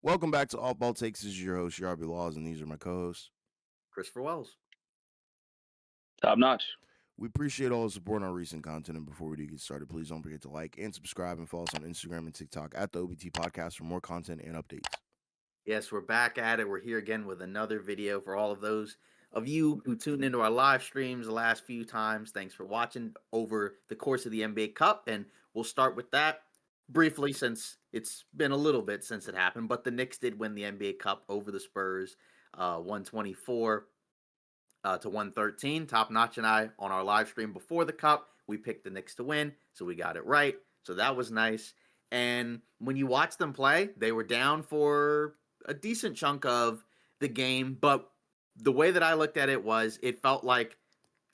Welcome back to All Ball Takes. This is your host, Yarby Laws, and these are my co-hosts. Christopher Wells. Top notch. We appreciate all the support on our recent content, and before we do get started, please don't forget to like and subscribe and follow us on Instagram and TikTok at the OBT Podcast for more content and updates. Yes, we're back at it. We're here again with another video for all of those of you who tuned into our live streams the last few times. Thanks for watching over the course of the NBA Cup, and we'll start with that briefly since it's been a little bit since it happened. But the Knicks did win the NBA Cup over the Spurs, 124 to 113. Top Notch and I on our live stream before the Cup, we picked the Knicks to win, so we got it right. So that was nice. And when you watch them play, they were down for a decent chunk of the game, but the way that I looked at it was it felt like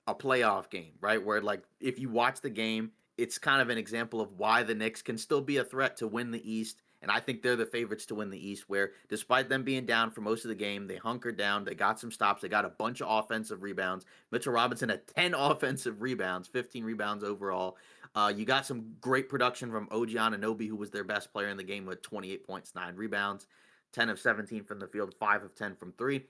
a playoff game, right? Where like if you watch the game, it's kind of an example of why the Knicks can still be a threat to win the East. And I think they're the favorites to win the East, where despite them being down for most of the game, they hunkered down, they got some stops, they got a bunch of offensive rebounds. Mitchell Robinson had 10 offensive rebounds, 15 rebounds overall. You got some great production from OG Anunoby, who was their best player in the game with 28 points, 9 rebounds, 10 of 17 from the field, 5 of 10 from 3.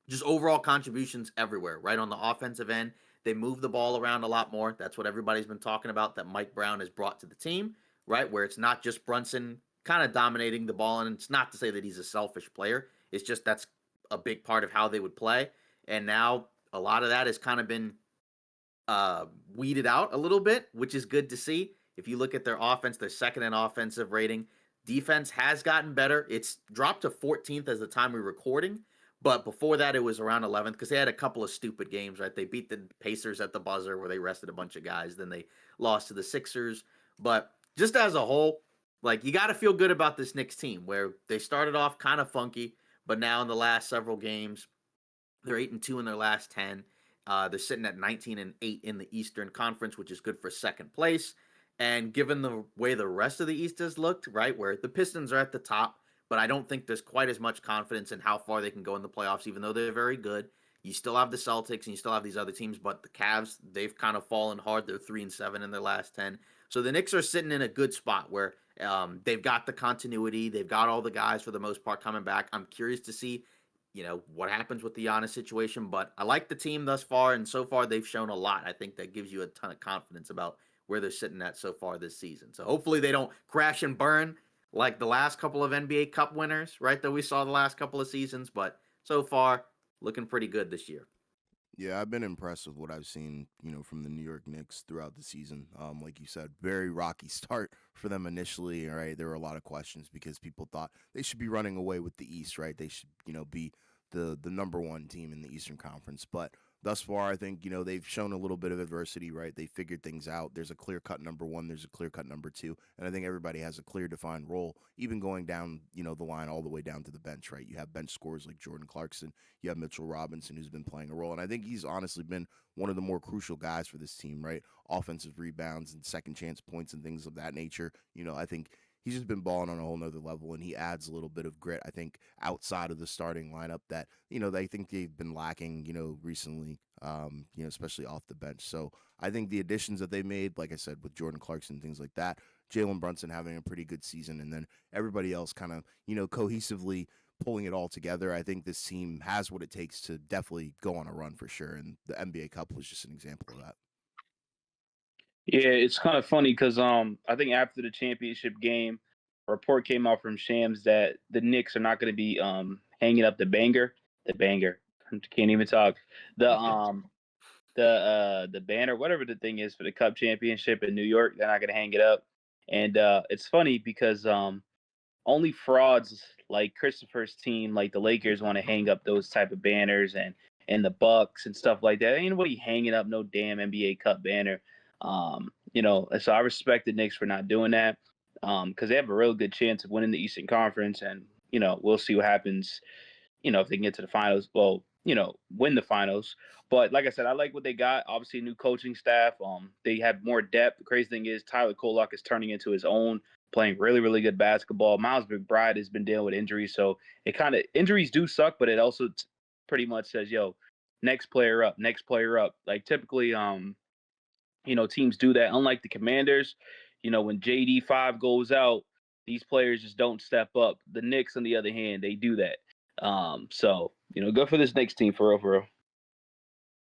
Just overall contributions everywhere, right? On the offensive end, they move the ball around a lot more. That's what everybody's been talking about that Mike Brown has brought to the team, right? Where it's not just Brunson kind of dominating the ball. And it's not to say that he's a selfish player. It's just that's a big part of how they would play. And now a lot of that has kind of been weeded out a little bit, which is good to see. If you look at their offense, their second in offensive rating, defense has gotten better. It's dropped to 14th as the time we're recording. But before that, it was around 11th because they had a couple of stupid games, right? They beat the Pacers at the buzzer where they rested a bunch of guys. Then they lost to the Sixers. But just as a whole, like you got to feel good about this Knicks team where they started off kind of funky, but now in the last several games, they're 8-2 in their last 10. They're sitting at 19-8 in the Eastern Conference, which is good for second place. And given the way the rest of the East has looked, right, where the Pistons are at the top, but I don't think there's quite as much confidence in how far they can go in the playoffs, even though they're very good. You still have the Celtics and you still have these other teams, but the Cavs, they've kind of fallen hard. They're 3-7 in their last 10. So the Knicks are sitting in a good spot where they've got the continuity. They've got all the guys for the most part coming back. I'm curious to see, what happens with the Giannis situation, but I like the team thus far, and so far they've shown a lot. I think that gives you a ton of confidence about where they're sitting at so far this season. So hopefully they don't crash and burn like the last couple of NBA Cup winners, right, that we saw the last couple of seasons, but so far looking pretty good this year. Yeah, I've been impressed with what I've seen, from the New York Knicks throughout the season. Like you said, very rocky start for them initially, right? There were a lot of questions because people thought they should be running away with the East, right? They should, be the number one team in the Eastern Conference. But thus far, I think, they've shown a little bit of adversity, right? They figured things out. There's a clear-cut number one. There's a clear-cut number two. And I think everybody has a clear defined role, even going down, the line all the way down to the bench, right? You have bench scorers like Jordan Clarkson. You have Mitchell Robinson, who's been playing a role. And I think he's honestly been one of the more crucial guys for this team, right? Offensive rebounds and second chance points and things of that nature. I think he's just been balling on a whole nother level, and he adds a little bit of grit, I think, outside of the starting lineup that, they think they've been lacking, recently, especially off the bench. So I think the additions that they made, like I said, with Jordan Clarkson, things like that, Jalen Brunson having a pretty good season, and then everybody else kind of, cohesively pulling it all together. I think this team has what it takes to definitely go on a run for sure, and the NBA Cup was just an example of that. Yeah, it's kind of funny because I think after the championship game, a report came out from Shams that the Knicks are not going to be hanging up the banger, can't even talk, the banner, whatever the thing is for the Cup championship in New York. They're not going to hang it up, and it's funny because only frauds like Khristopher's team, like the Lakers, want to hang up those type of banners and the Bucks and stuff like that. Ain't nobody hanging up no damn NBA Cup banner. So I respect the Knicks for not doing that because they have a real good chance of winning the Eastern Conference, and we'll see what happens. If they can get to the finals, well, win the finals. But like I said, I like what they got. Obviously, a new coaching staff. They have more depth. The crazy thing is Tyler Kolak is turning into his own, playing really, really good basketball. Miles McBride has been dealing with injuries, so injuries do suck, but it also pretty much says, yo, next player up. Like typically, teams do that. Unlike the Commanders, when JD5 goes out, these players just don't step up. The Knicks, on the other hand, they do that. So good for this Knicks team for real, for real.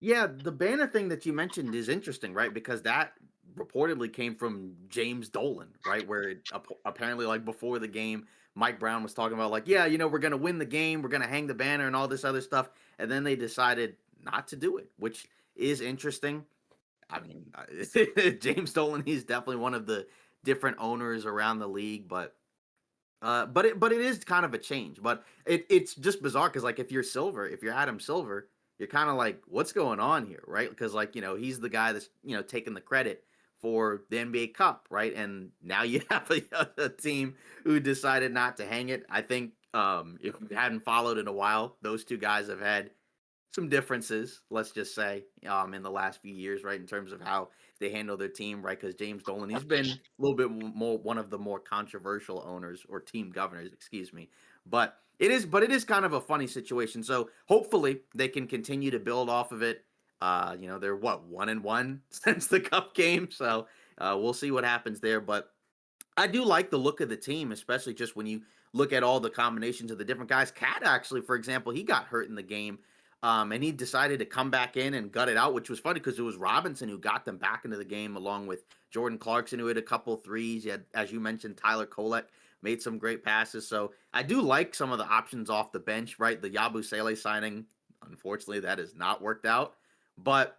Yeah, the banner thing that you mentioned is interesting, right? Because that reportedly came from James Dolan, right? Where apparently, like before the game, Mike Brown was talking about, like, yeah, we're going to win the game, we're going to hang the banner and all this other stuff. And then they decided not to do it, which is interesting. I mean, James Dolan, he's definitely one of the different owners around the league, but it is kind of a change. But it's just bizarre because, like, if you're Adam Silver, you're kind of like, what's going on here, right? Because, like, he's the guy that's taking the credit for the NBA Cup, right? And now you have a team who decided not to hang it. I think if you hadn't followed in a while, those two guys have had some differences, let's just say, in the last few years, right, in terms of how they handle their team, right? Because James Dolan, he's been a little bit more one of the more controversial owners or team governors, excuse me. But it is kind of a funny situation. So hopefully they can continue to build off of it. They're what 1-1 since the cup game, so we'll see what happens there. But I do like the look of the team, especially just when you look at all the combinations of the different guys. Cat actually, for example, he got hurt in the game, and he decided to come back in and gut it out, which was funny because it was Robinson who got them back into the game, along with Jordan Clarkson, who hit a couple threes. You had, as you mentioned, Tyler Kolek made some great passes. So I do like some of the options off the bench, right? The Yabusele signing, unfortunately, that has not worked out, but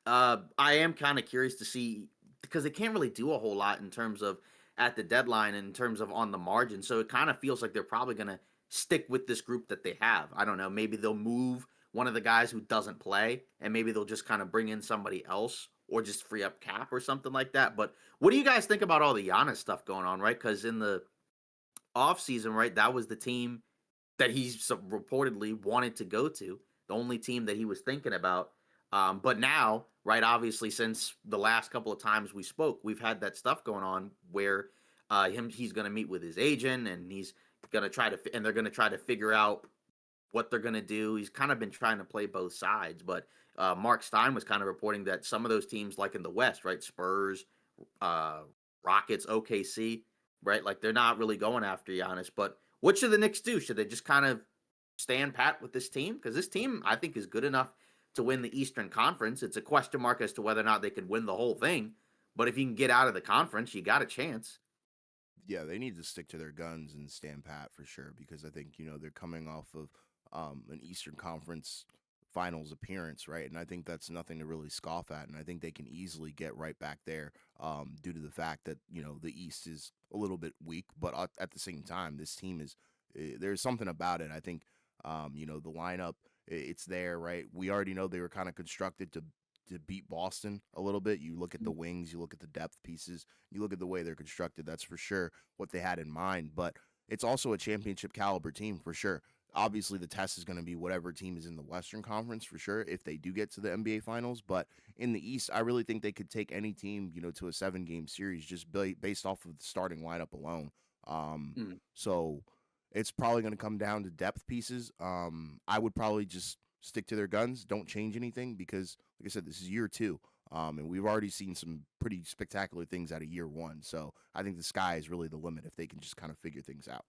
I am kind of curious to see because they can't really do a whole lot in terms of at the deadline and in terms of on the margin. So it kind of feels like they're probably going to stick with this group that they have. I don't know. Maybe they'll move one of the guys who doesn't play and maybe they'll just kind of bring in somebody else or just free up cap or something like that. But what do you guys think about all the Giannis stuff going on, right? Because in the offseason, right, that was the team that he's reportedly wanted to go to, the only team that he was thinking about. But now, right, obviously, since the last couple of times we spoke, we've had that stuff going on where he's going to meet with his agent and he's going to and they're going to try to figure out what they're going to do. He's kind of been trying to play both sides, but Mark Stein was kind of reporting that some of those teams, like in the West, right, Spurs, uh, Rockets, OKC, right, like they're not really going after Giannis. But what should the Knicks do? Should they just kind of stand pat with this team? Because this team, I think, is good enough to win the Eastern Conference. It's a question mark as to whether or not they can win the whole thing. But if you can get out of the conference, you got a chance. Yeah, they need to stick to their guns and stand pat for sure because I think they're coming off of an Eastern Conference Finals appearance, right? And I think that's nothing to really scoff at, and I think they can easily get right back there due to the fact that the East is a little bit weak, but at the same time, this team is there's something about it. I think the lineup it's there, right? We already know they were kind of constructed to beat Boston a little bit. You look at the wings, you look at the depth pieces, you look at the way they're constructed. That's for sure what they had in mind. But it's also a championship caliber team for sure. Obviously, the test is going to be whatever team is in the Western Conference for sure if they do get to the NBA Finals. But in the East, I really think they could take any team, to a 7-game series just based off of the starting lineup alone. Mm. So it's probably going to come down to depth pieces. I would probably just stick to their guns, don't change anything because, like I said, this is year 2. And we've already seen some pretty spectacular things out of year 1. So I think the sky is really the limit if they can just kind of figure things out.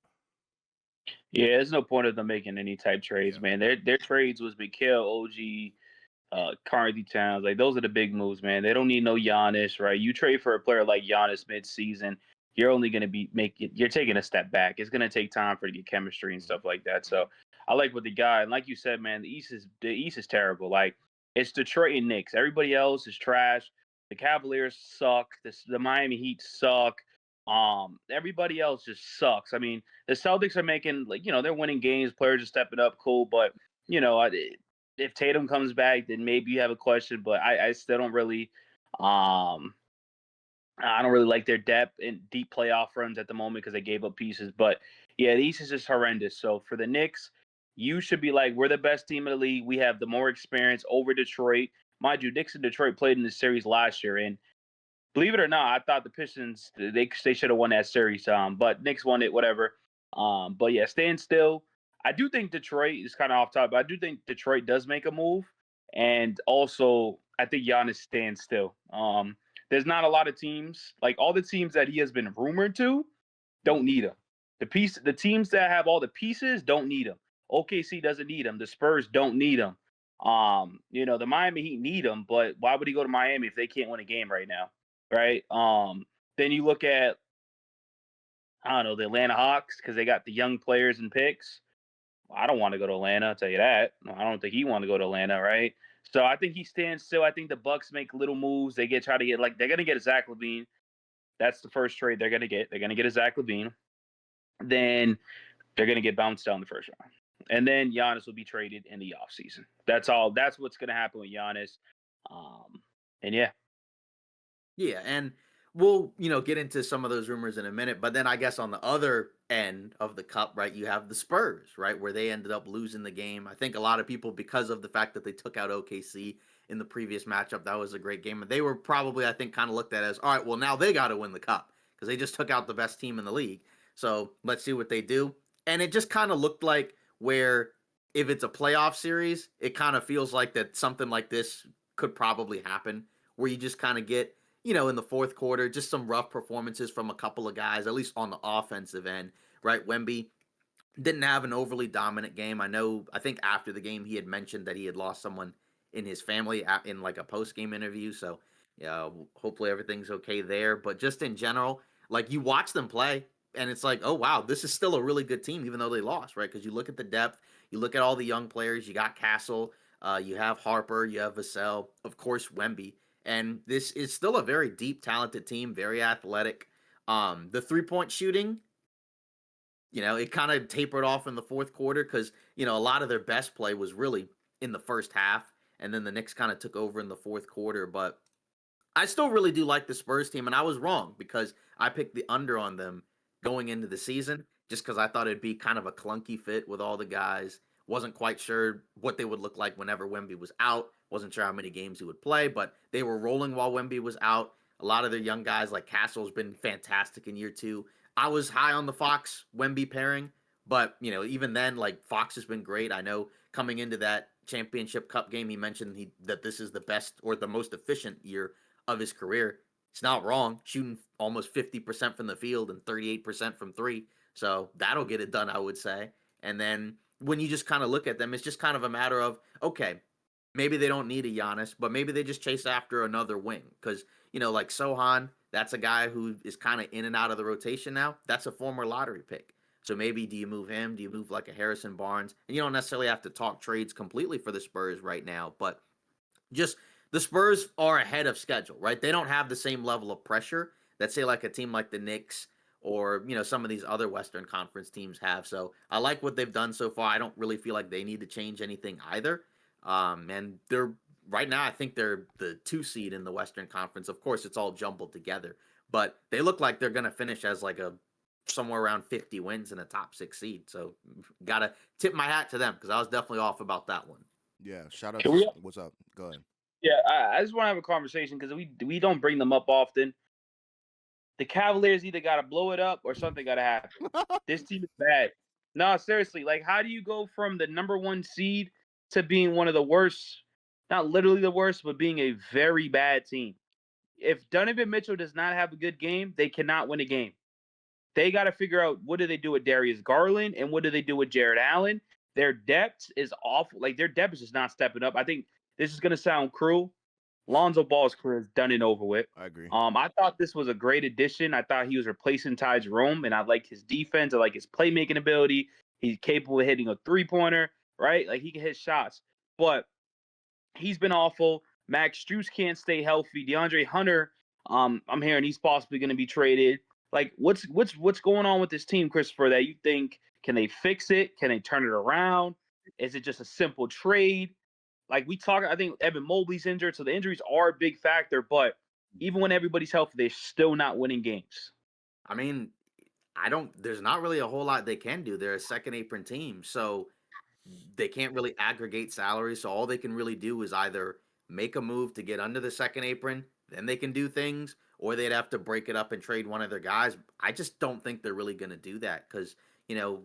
Yeah, there's no point of them making any type trades, Yeah. man. Their trades was Mikhail, OG, Carney Towns. Like those are the big moves, man. They don't need no Giannis, right? You trade for a player like Giannis mid-season, you're only going to you're taking a step back. It's going to take time for to get chemistry and stuff like that. So I like what the guy, and like you said, man, the East is terrible. Like it's Detroit and Knicks. Everybody else is trash. The Cavaliers suck. The Miami Heat suck. Everybody else just sucks. I mean, the Celtics are making they're winning games. Players are stepping up, cool. But if Tatum comes back, then maybe you have a question. But I still don't really, I don't really like their depth and deep playoff runs at the moment because they gave up pieces. But yeah, the East is just horrendous. So for the Knicks, you should be like, we're the best team in the league. We have the more experience over Detroit. Mind you, Knicks and Detroit played in this series last year, and believe it or not, I thought the Pistons they should have won that series. But Knicks won it, whatever. But yeah, stand still. I do think Detroit is kind of off top, but I do think Detroit does make a move, and also I think Giannis stands still. There's not a lot of teams like all the teams that he has been rumored to. don't need him. The teams that have all the pieces don't need him. OKC doesn't need him. The Spurs don't need him. The Miami Heat need him, but why would he go to Miami if they can't win a game right now, right? Then you look at I don't know the Atlanta Hawks because they got the young players and picks. I don't want to go to Atlanta. I'll tell you that. I don't think he want to go to Atlanta, right? So I think he stands still. I think the Bucks make little moves. They're gonna get a Zach LaVine. That's the first trade they're gonna get. They're gonna get a Zach LaVine. Then they're gonna get bounced down the first round. And then Giannis will be traded in the offseason. That's all. That's what's gonna happen with Giannis. And yeah. Yeah, and we'll, get into some of those rumors in a minute, but then I guess on the other end of the cup, right, you have the Spurs, right, where they ended up losing the game. I think a lot of people, because of the fact that they took out OKC in the previous matchup, that was a great game. And they were probably, I think, kind of looked at as, all right, well, now they got to win the cup because they just took out the best team in the league. So let's see what they do. And it just kind of looked like where if it's a playoff series, it kind of feels like that something like this could probably happen where you just kind of get in the fourth quarter, just some rough performances from a couple of guys, at least on the offensive end, right? Wemby didn't have an overly dominant game. I think after the game, he had mentioned that he had lost someone in his family in like a post-game interview. So, yeah, hopefully everything's okay there. But just in general, like you watch them play and it's like, oh, wow, this is still a really good team, even though they lost, right? Because you look at the depth, you look at all the young players, you got Castle, you have Harper, you have Vassell, of course, Wemby. And this is still a very deep, talented team, very athletic. The 3-point shooting, it kind of tapered off in the fourth quarter because, a lot of their best play was really in the first half. And then the Knicks kind of took over in the fourth quarter. But I still really do like the Spurs team. And I was wrong because I picked the under on them going into the season just because I thought it'd be kind of a clunky fit with all the guys. Wasn't quite sure what they would look like whenever Wemby was out. Wasn't sure how many games he would play, but they were rolling while Wemby was out. A lot of their young guys like Castle's been fantastic in year two. I was high on the Fox Wemby pairing, but even then, like Fox has been great. I know coming into that championship cup game, he mentioned that this is the best or the most efficient year of his career. It's not wrong, shooting almost 50% from the field and 38% from three. So that'll get it done, I would say. And then when you just kind of look at them, it's just kind of a matter of, okay, maybe they don't need a Giannis, but maybe they just chase after another wing. Because, like Sohan, that's a guy who is kind of in and out of the rotation now. That's a former lottery pick. So maybe do you move him? Do you move like a Harrison Barnes? And you don't necessarily have to talk trades completely for the Spurs right now, but just the Spurs are ahead of schedule, right? They don't have the same level of pressure that, say, like a team like the Knicks or, some of these other Western Conference teams have. So I like what they've done so far. I don't really feel like they need to change anything either. And they're right now, I think they're the 2 seed in the Western Conference. Of course, it's all jumbled together, but they look like they're going to finish as like a somewhere around 50 wins and a top 6 seed. So gotta tip my hat to them because I was definitely off about that one. Yeah, shout out Can to we? what's up? Go ahead. Yeah, I just want to have a conversation because we don't bring them up often. The Cavaliers either got to blow it up or something got to happen. This team is bad. No, seriously. Like, how do you go from the number 1 seed to being one of the worst? Not literally the worst, but being a very bad team. If Donovan Mitchell does not have a good game, they cannot win a game. They got to figure out what do they do with Darius Garland and what do they do with Jared Allen. Their depth is awful. Like, their depth is just not stepping up. I think this is going to sound cruel. Lonzo Ball's career is done and over with. I agree. I thought this was a great addition. I thought he was replacing Ty Jerome, and I like his defense. I like his playmaking ability. He's capable of hitting a 3-pointer, right? Like, he can hit shots. But he's been awful. Max Strus can't stay healthy. DeAndre Hunter, I'm hearing he's possibly going to be traded. Like, what's going on with this team, Khristopher, that you think, can they fix it? Can they turn it around? Is it just a simple trade? Like we talk, I think Evan Mobley's injured, so the injuries are a big factor. But even when everybody's healthy, they're still not winning games. I mean, there's not really a whole lot they can do. They're a second apron team, so they can't really aggregate salaries. So all they can really do is either make a move to get under the second apron, then they can do things, or they'd have to break it up and trade one of their guys. I just don't think they're really going to do that because,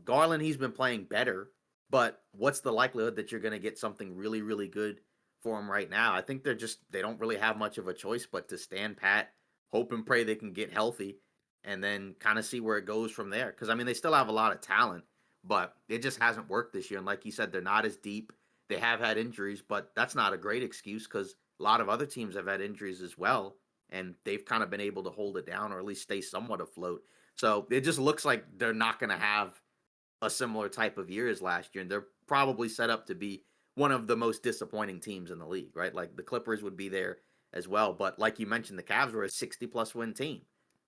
Garland, he's been playing better. But what's the likelihood that you're going to get something really, really good for them right now? I think they don't really have much of a choice but to stand pat, hope and pray they can get healthy, and then kind of see where it goes from there. Because I mean, they still have a lot of talent, but it just hasn't worked this year. And like you said, they're not as deep. They have had injuries, but that's not a great excuse because a lot of other teams have had injuries as well, and they've kind of been able to hold it down or at least stay somewhat afloat. So it just looks like they're not going to have a similar type of year as last year, and they're probably set up to be one of the most disappointing teams in the league, right? Like the Clippers would be there as well, but like you mentioned, the Cavs were a 60+ win team,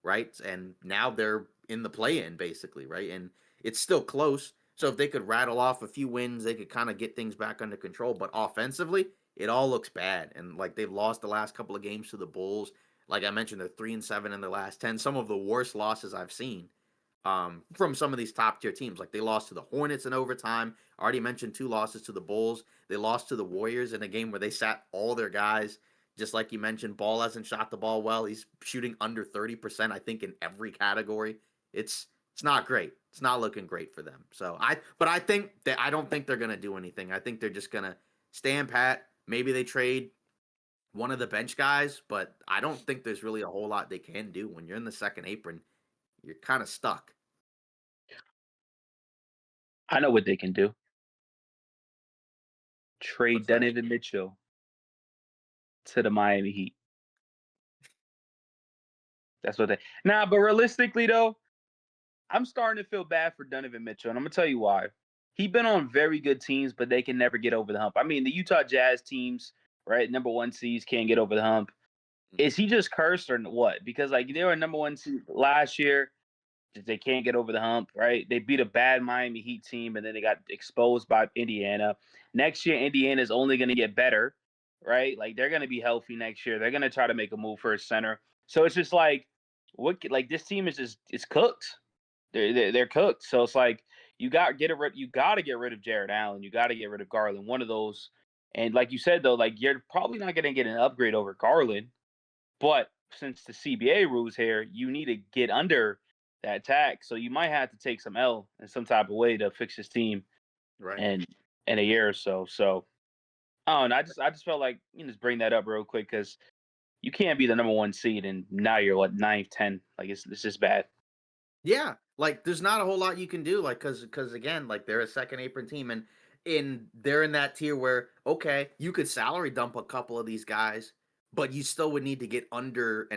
right? And now they're in the play-in basically, right? And it's still close. So if they could rattle off a few wins, they could kind of get things back under control. But offensively, it all looks bad, and like they've lost the last couple of games to the Bulls. Like I mentioned, they're 3-7 in their last 10. Some of the worst losses I've seen from some of these top tier teams. Like they lost to the Hornets in overtime. I already mentioned 2 losses to the Bulls. They lost to the Warriors in a game where they sat all their guys. Just like you mentioned, Ball hasn't shot the ball well. He's shooting under 30%, I think, in every category. It's not great. It's not looking great for them. But I think that I don't think they're gonna do anything. I think they're just gonna stand pat. Maybe they trade one of the bench guys, but I don't think there's really a whole lot they can do when you're in the second apron. You're kind of stuck. I know what they can do. Trade What's that? Donovan Mitchell to the Miami Heat. That's what they. Nah, but realistically though, I'm starting to feel bad for Donovan Mitchell, and I'm gonna tell you why. He's been on very good teams, but they can never get over the hump. I mean, the Utah Jazz teams, right? Number one seeds can't get over the hump. Is he just cursed or what? Because like they were number one seed last year, they can't get over the hump, right? They beat a bad Miami Heat team, and then they got exposed by Indiana. Next year, Indiana is only going to get better, right? Like they're going to be healthy next year. They're going to try to make a move for a center. So it's just like what? Like this team is just it's cooked. They're cooked. So it's like you got you got to get rid of Jared Allen. You got to get rid of Garland. One of those. And like you said though, like you're probably not going to get an upgrade over Garland. But since the CBA rules here, you need to get under that tax. So you might have to take some L in some type of way to fix his team Right. in a year or so. So I don't know. I just felt like you know, just bring that up real quick because you can't be the number one seed and now you're what ninth, 10. Like it's just bad. Yeah, like there's not a whole lot you can do, like because again, like they're a second apron team, and they're in that tier where okay, you could salary dump a couple of these guys, but you still would need to get under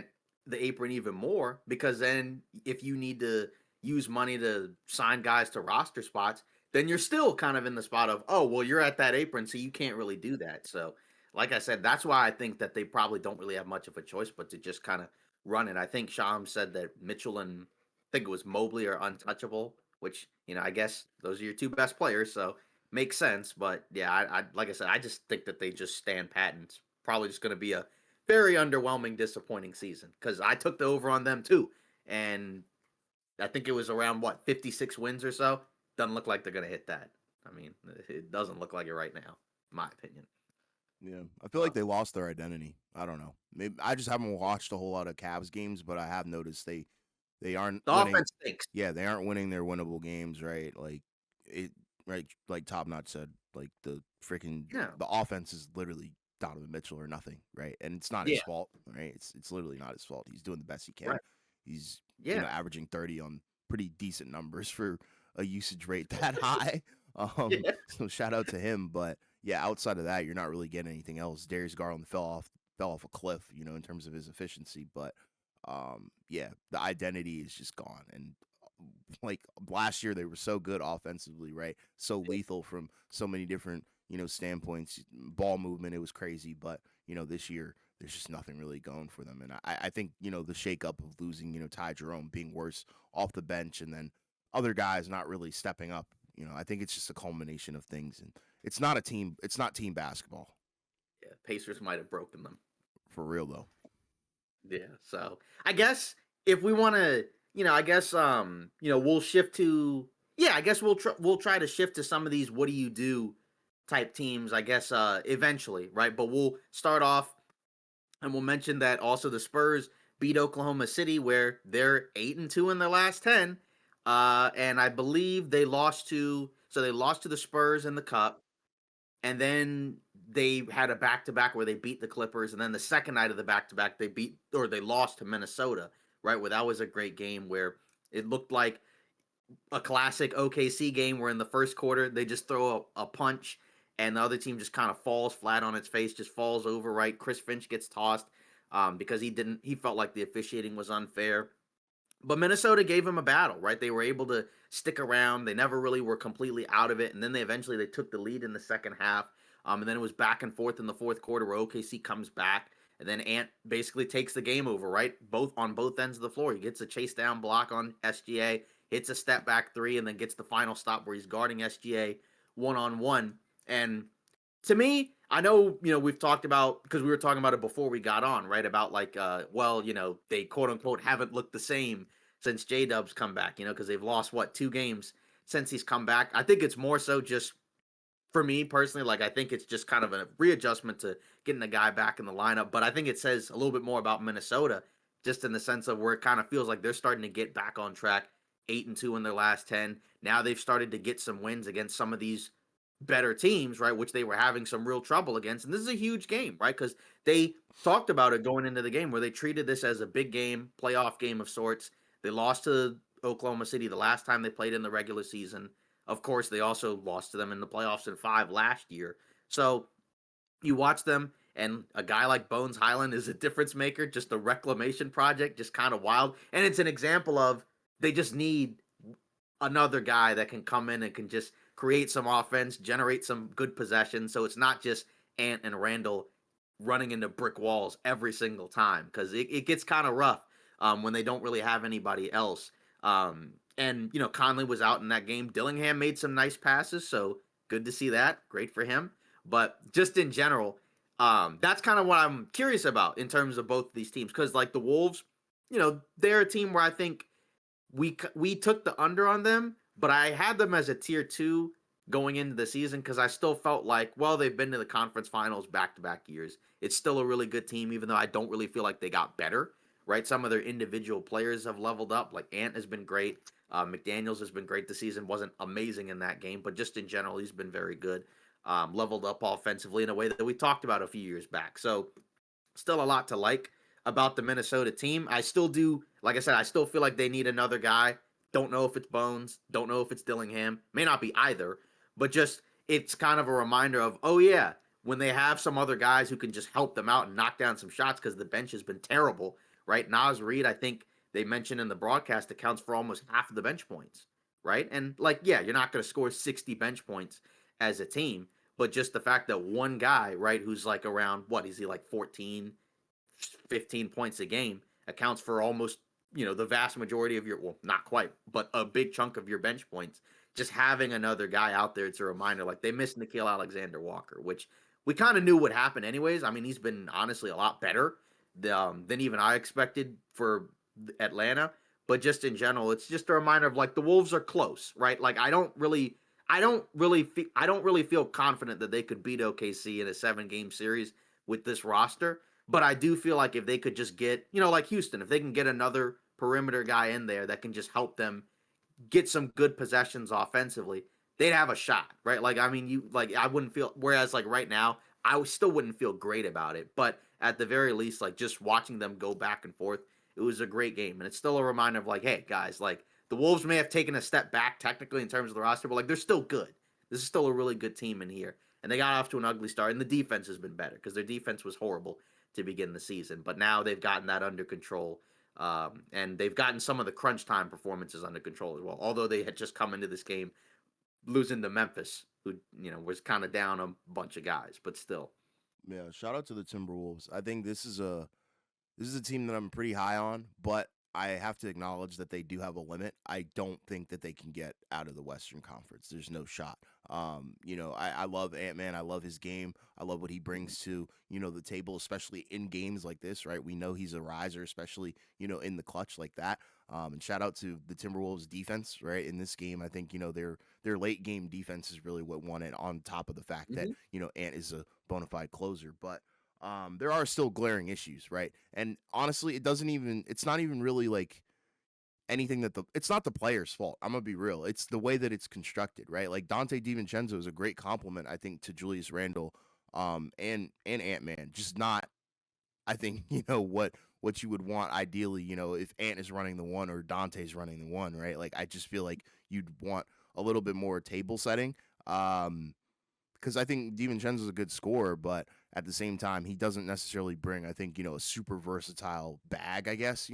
the apron even more because then if you need to use money to sign guys to roster spots, then you're still kind of in the spot of oh well, you're at that apron, so you can't really do that. So like I said, that's why I think that they probably don't really have much of a choice but to just kind of run it. I think Sham said that Mitchell and think it was Mobley or untouchable, which I guess those are your 2 best players, so makes sense. But yeah, I like I said, I just think that they just stand pat. And it's probably just going to be a very underwhelming, disappointing season because I took the over on them too, and I think it was around what 56 wins or so. Doesn't look like they're going to hit that. I mean, it doesn't look like it right now, in my opinion. Yeah, I feel like they lost their identity. I don't know. Maybe I just haven't watched a whole lot of Cavs games, but I have noticed they aren't The winning. offense stinks. Yeah, they aren't winning their winnable games, right? Like it, right? Like Top Notch said, like Yeah, the offense is literally Donovan Mitchell or nothing, right? And it's not his yeah, fault, right? It's literally not his fault. He's doing the best he can. right, He's yeah, averaging 30 on pretty decent numbers for a usage rate that high. yeah, So shout out to him, but yeah, outside of that, you're not really getting anything else. Darius Garland fell off a cliff, in terms of his efficiency, but yeah, the identity is just gone. And like last year, they were so good offensively, right? So lethal from so many different standpoints. Ball movement, it was crazy, but this year there's just nothing really going for them. And I think the shakeup of losing Ty Jerome being worse off the bench, and then other guys not really stepping up. I think it's just a culmination of things, and it's not a team. It's not team basketball yeah. Pacers might have broken them. for real though. Yeah. So I guess if we want to, I guess we'll shift to I guess we'll try to shift to some of these what do you do type teams, I guess eventually, right? But we'll start off and we'll mention that also the Spurs beat Oklahoma City where they're 8-2 in their last 10. And I believe they lost to the Spurs in the cup, and then they had a back to back where they beat the Clippers, and then the second night of the back to back they lost to Minnesota, right? Where that was a great game where it looked like a classic OKC game where in the first quarter they just throw a punch and the other team just kind of falls flat on its face, just falls over. Right, Chris Finch gets tossed because he felt like the officiating was unfair. But Minnesota gave him a battle, right? They were able to stick around. They never really were completely out of it, and then they took the lead in the second half. And then it was back and forth in the fourth quarter where OKC comes back, and then Ant basically takes the game over, right? Both on both ends of the floor. He gets a chase down block on SGA, hits a step back three, and then gets the final stop where he's guarding SGA 1-on-1. And to me, I know, we've talked about, because we were talking about it before we got on, right? About like, they quote unquote haven't looked the same since J Dub's come back, because they've lost, 2 games since he's come back. I think it's more so just for me personally, like, I think it's just kind of a readjustment to getting the guy back in the lineup. But I think it says a little bit more about Minnesota, just in the sense of where it kind of feels like they're starting to get back on track, 8-2 in their last 10. Now they've started to get some wins against some of these better teams, right, which they were having some real trouble against. And this is a huge game, right? Because they talked about it going into the game where they treated this as a big game, playoff game of sorts. They lost to Oklahoma City the last time they played in the regular season. Of course, they also lost to them in the playoffs in 5 last year. So you watch them, and a guy like Bones Highland is a difference maker, just a reclamation project, just kind of wild. And it's an example of they just need another guy that can come in and can just create some offense, generate some good possession. So it's not just Ant and Randall running into brick walls every single time, because it gets kind of rough when they don't really have anybody else. And Conley was out in that game. Dillingham made some nice passes, so good to see that. Great for him. But just in general, that's kind of what I'm curious about in terms of both of these teams, because like the Wolves, they're a team where I think we took the under on them, but I had them as a tier 2 going into the season because I still felt like, well, they've been to the conference finals back-to-back years. It's still a really good team, even though I don't really feel like they got better, right? Some of their individual players have leveled up. Like Ant has been great. McDaniels has been great this season. Wasn't amazing in that game, but just in general, he's been very good. Leveled up offensively in a way that we talked about a few years back. So still a lot to like about the Minnesota team. I still do, like I said, I still feel like they need another guy. Don't know if it's Bones. Don't know if it's Dillingham. May not be either, but just it's kind of a reminder of, oh yeah, when they have some other guys who can just help them out and knock down some shots because the bench has been terrible, right? Naz Reid, I think they mentioned in the broadcast, accounts for almost half of the bench points, right? And like, yeah, you're not going to score 60 bench points as a team, but just the fact that one guy, right, who's like around, what is he, like 14, 15 points a game, accounts for almost, the vast majority of your, well, not quite, but a big chunk of your bench points. Just having another guy out there, it's a reminder. Like they missed Nickeil Alexander-Walker, which we kind of knew would happen anyways. I mean, he's been honestly a lot better than even I expected for Atlanta. But just in general, it's just a reminder of like the Wolves are close, right? Like I don't really feel confident that they could beat OKC in a 7-game series with this roster. But I do feel like if they could just get, like Houston, if they can get another perimeter guy in there that can just help them get some good possessions offensively, they'd have a shot, right? Like, I mean, I wouldn't feel, whereas like right now, I still wouldn't feel great about it. But at the very least, like just watching them go back and forth, it was a great game. And it's still a reminder of like, hey, guys, like the Wolves may have taken a step back technically in terms of the roster, but like they're still good. This is still a really good team in here. And they got off to an ugly start, and the defense has been better because their defense was horrible to begin the season. But now they've gotten that under control. And they've gotten some of the crunch time performances under control as well. Although they had just come into this game losing to Memphis, who was kind of down a bunch of guys, but still. Yeah, shout out to the Timberwolves. I think this is a team that I'm pretty high on, but I have to acknowledge that they do have a limit. I don't think that they can get out of the Western Conference. There's no shot. I love Ant-Man. I love his game. I love what he brings to, the table, especially in games like this, right? We know he's a riser, especially, in the clutch like that. And shout out to the Timberwolves defense, right? In this game, I think, their late game defense is really what won it, on top of the fact that, Ant is a bona fide closer. But there are still glaring issues, right? And honestly, it's not even really like anything it's not the player's fault. I'm gonna be real. It's the way that it's constructed, right? Like Dante DiVincenzo is a great compliment, I think, to Julius Randle, and Ant-Man. Just not, I think, what you would want ideally, if Ant is running the one or Dante's running the one, right? Like, I just feel like you'd want a little bit more table setting. Because I think DiVincenzo's a good scorer, but at the same time, he doesn't necessarily bring, I think, a super versatile bag, I guess,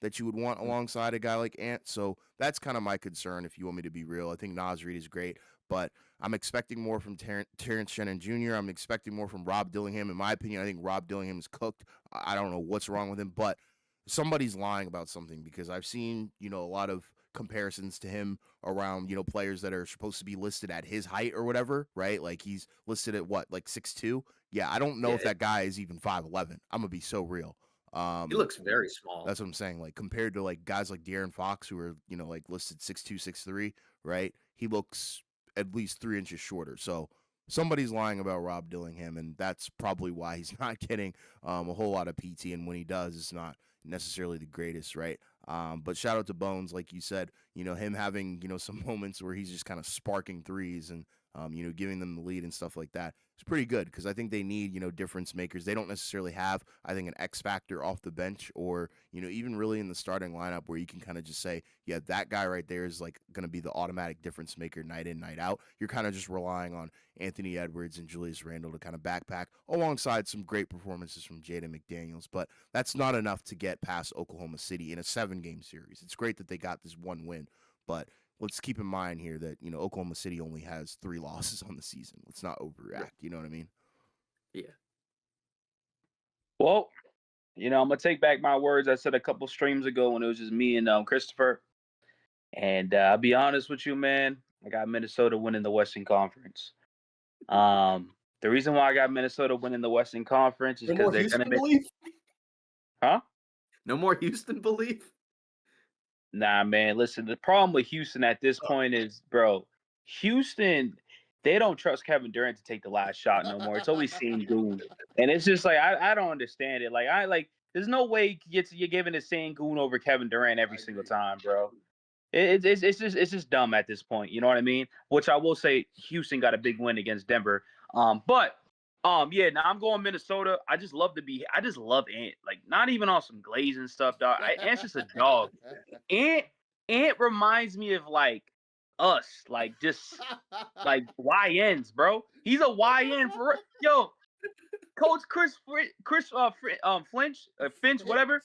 that you would want alongside a guy like Ant. So that's kind of my concern, if you want me to be real. I think Naz Reid is great, but I'm expecting more from Terrence Shannon Jr. I'm expecting more from Rob Dillingham. In my opinion, I think Rob Dillingham is cooked. I don't know what's wrong with him, but somebody's lying about something, because I've seen, a lot of comparisons to him around, players that are supposed to be listed at his height or whatever, right? Like, he's listed at what, like 6'2"? Yeah, I don't know if that guy is even 5'11". I'm gonna be so real. He looks very small. That's what I'm saying. Like, compared to like guys like De'Aaron Fox, who are, like listed 6'2", 6'3", right? He looks at least 3 inches shorter. So somebody's lying about Rob Dillingham, and that's probably why he's not getting a whole lot of PT. And when he does, it's not necessarily the greatest, right? But shout out to Bones, like you said, him having, some moments where he's just kind of sparking threes and, giving them the lead and stuff like that. It's pretty good, because I think they need, difference makers. They don't necessarily have, I think, an X factor off the bench, or, even really in the starting lineup, where you can kind of just say, yeah, that guy right there is like going to be the automatic difference maker night in, night out. You're kind of just relying on Anthony Edwards and Julius Randle to kind of backpack, alongside some great performances from Jaden McDaniels. But that's not enough to get past Oklahoma City in a 7-game series. It's great that they got this one win, but let's keep in mind here that, Oklahoma City only has 3 losses on the season. Let's not overreact. You know what I mean? Yeah. Well, I'm gonna take back my words I said a couple streams ago when it was just me and Khristopher. And I'll be honest with you, man. I got Minnesota winning the Western Conference. The reason why I got Minnesota winning the Western Conference is because they're gonna belief? Huh? No more Houston belief? Nah, man. Listen, the problem with Houston at this point is, bro, Houston, they don't trust Kevin Durant to take the last shot no more. It's always Sengun. And it's just like I don't understand it. Like there's no way you're giving the Sengun over Kevin Durant every single time, bro. It's just dumb at this point. You know what I mean? Which I will say, Houston got a big win against Denver. Yeah. Now I'm going Minnesota. I just love Ant. Like, not even on some glazing stuff, dog. Ant's just a dog. Ant reminds me of like us, like just like YNs, bro. He's a YN for yo. Coach Finch, whatever.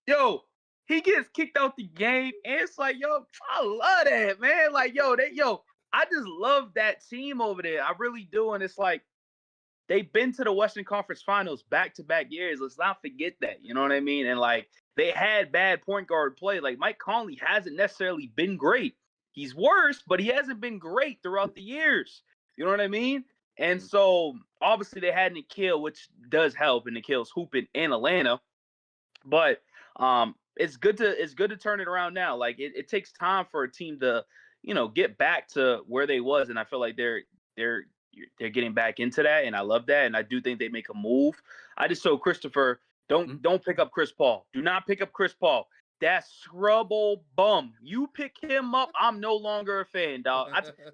Yo, he gets kicked out the game, and it's like, yo, I love that, man. Like, I just love that team over there. I really do, and it's like they've been to the Western Conference Finals back-to-back years. Let's not forget that. You know what I mean? And like they had bad point guard play. Like Mike Conley hasn't necessarily been great. He's worse, but he hasn't been great throughout the years. You know what I mean? And so obviously they had Nikhil, which does help, and Nikhil's hooping in Atlanta. But it's good to turn it around now. Like it takes time for a team to, get back to where they was, and I feel like they're getting back into that, and I love that, and I do think they make a move. I just told Khristopher, don't pick up Chris Paul. Do not pick up Chris Paul. That scrub old bum. You pick him up, I'm no longer a fan, dog.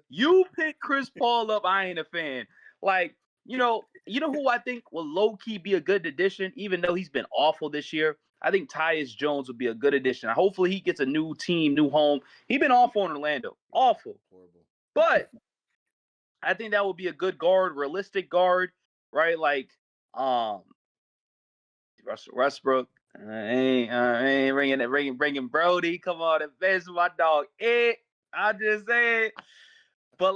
You pick Chris Paul up, I ain't a fan. Like, you know who I think will low-key be a good addition, even though he's been awful this year? I think Tyus Jones would be a good addition. Hopefully he gets a new team, new home. He's been awful in Orlando. Awful. Horrible. But I think that would be a good guard, realistic guard, right? Like, Russell Westbrook. I ain't bringing Brody. Come on, that's my dog. I just say, but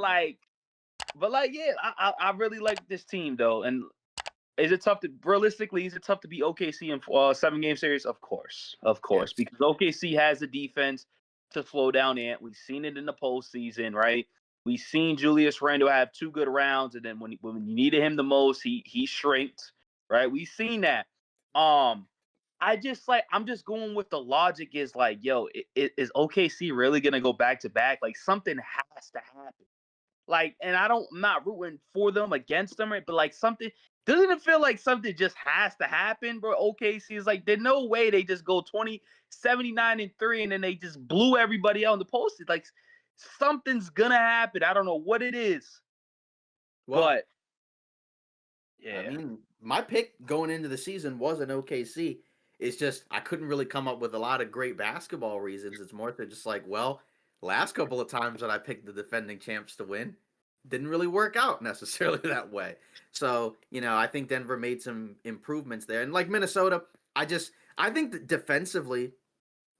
yeah, I really like this team though. And is it tough to beat OKC in 7-game series? Of course, yes. Because OKC has the defense to slow down Ant. We've seen it in the postseason, right? We've seen Julius Randle have 2 good rounds, and then when you needed him the most, he shrinked, right? We've seen that. I'm just going with the logic is like, yo, is OKC really gonna go back to back? Like, something has to happen. Like, and I'm not rooting for them, against them, right? But like, something doesn't it feel like something just has to happen, bro? OKC is like, there's no way they just go 79-3 and then they just blew everybody out in the post. Like, something's gonna happen. I don't know what it is. Well, but yeah. I mean, my pick going into the season was an OKC. It's just I couldn't really come up with a lot of great basketball reasons. It's more so just like, well, last couple of times that I picked the defending champs to win, didn't really work out necessarily that way. So, I think Denver made some improvements there. And like Minnesota, I think that defensively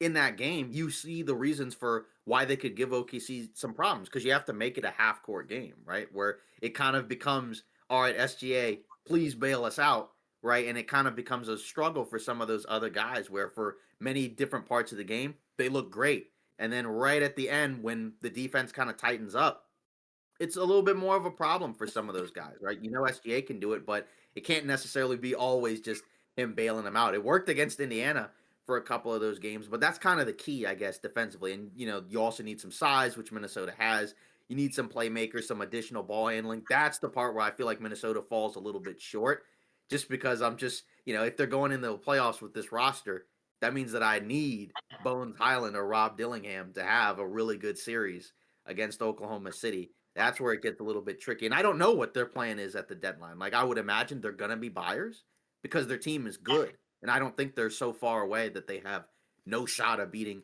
in that game, you see the reasons for why they could give OKC some problems because you have to make it a half court game, right? Where it kind of becomes, all right, SGA, please bail us out, right? And it kind of becomes a struggle for some of those other guys where for many different parts of the game, they look great. And then right at the end, when the defense kind of tightens up, it's a little bit more of a problem for some of those guys, right? SGA can do it, but it can't necessarily be always just him bailing them out. It worked against Indiana for a couple of those games, but that's kind of the key, I guess, defensively. And you also need some size, which Minnesota has. You need some playmakers, some additional ball handling. That's the part where I feel like Minnesota falls a little bit short, just because I'm just, if they're going into the playoffs with this roster, that means that I need Bones Highland or Rob Dillingham to have a really good series against Oklahoma City. That's where it gets a little bit tricky. And I don't know what their plan is at the deadline. Like, I would imagine they're going to be buyers because their team is good. And I don't think they're so far away that they have no shot of beating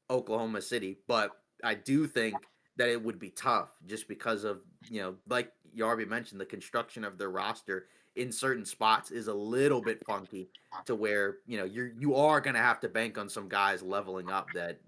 Oklahoma City. But I do think that it would be tough just because of, like Yarby mentioned, the construction of their roster in certain spots is a little bit funky to where, you are going to have to bank on some guys leveling up that,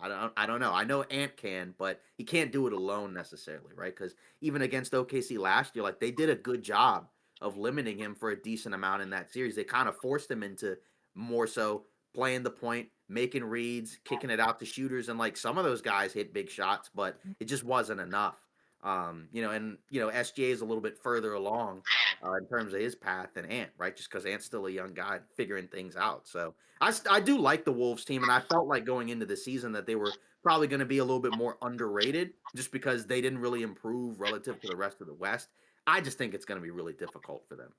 I don't know. I know Ant can, but he can't do it alone necessarily, right? Because even against OKC last year, like they did a good job of limiting him for a decent amount in that series. They kind of forced him into more so playing the point, making reads, kicking it out to shooters, and like some of those guys hit big shots, but it just wasn't enough. SGA is a little bit further along in terms of his path than Ant, right? Just because Ant's still a young guy figuring things out. So I do like the Wolves team, and I felt like going into the season that they were probably going to be a little bit more underrated just because they didn't really improve relative to the rest of the West. I just think it's going to be really difficult for them.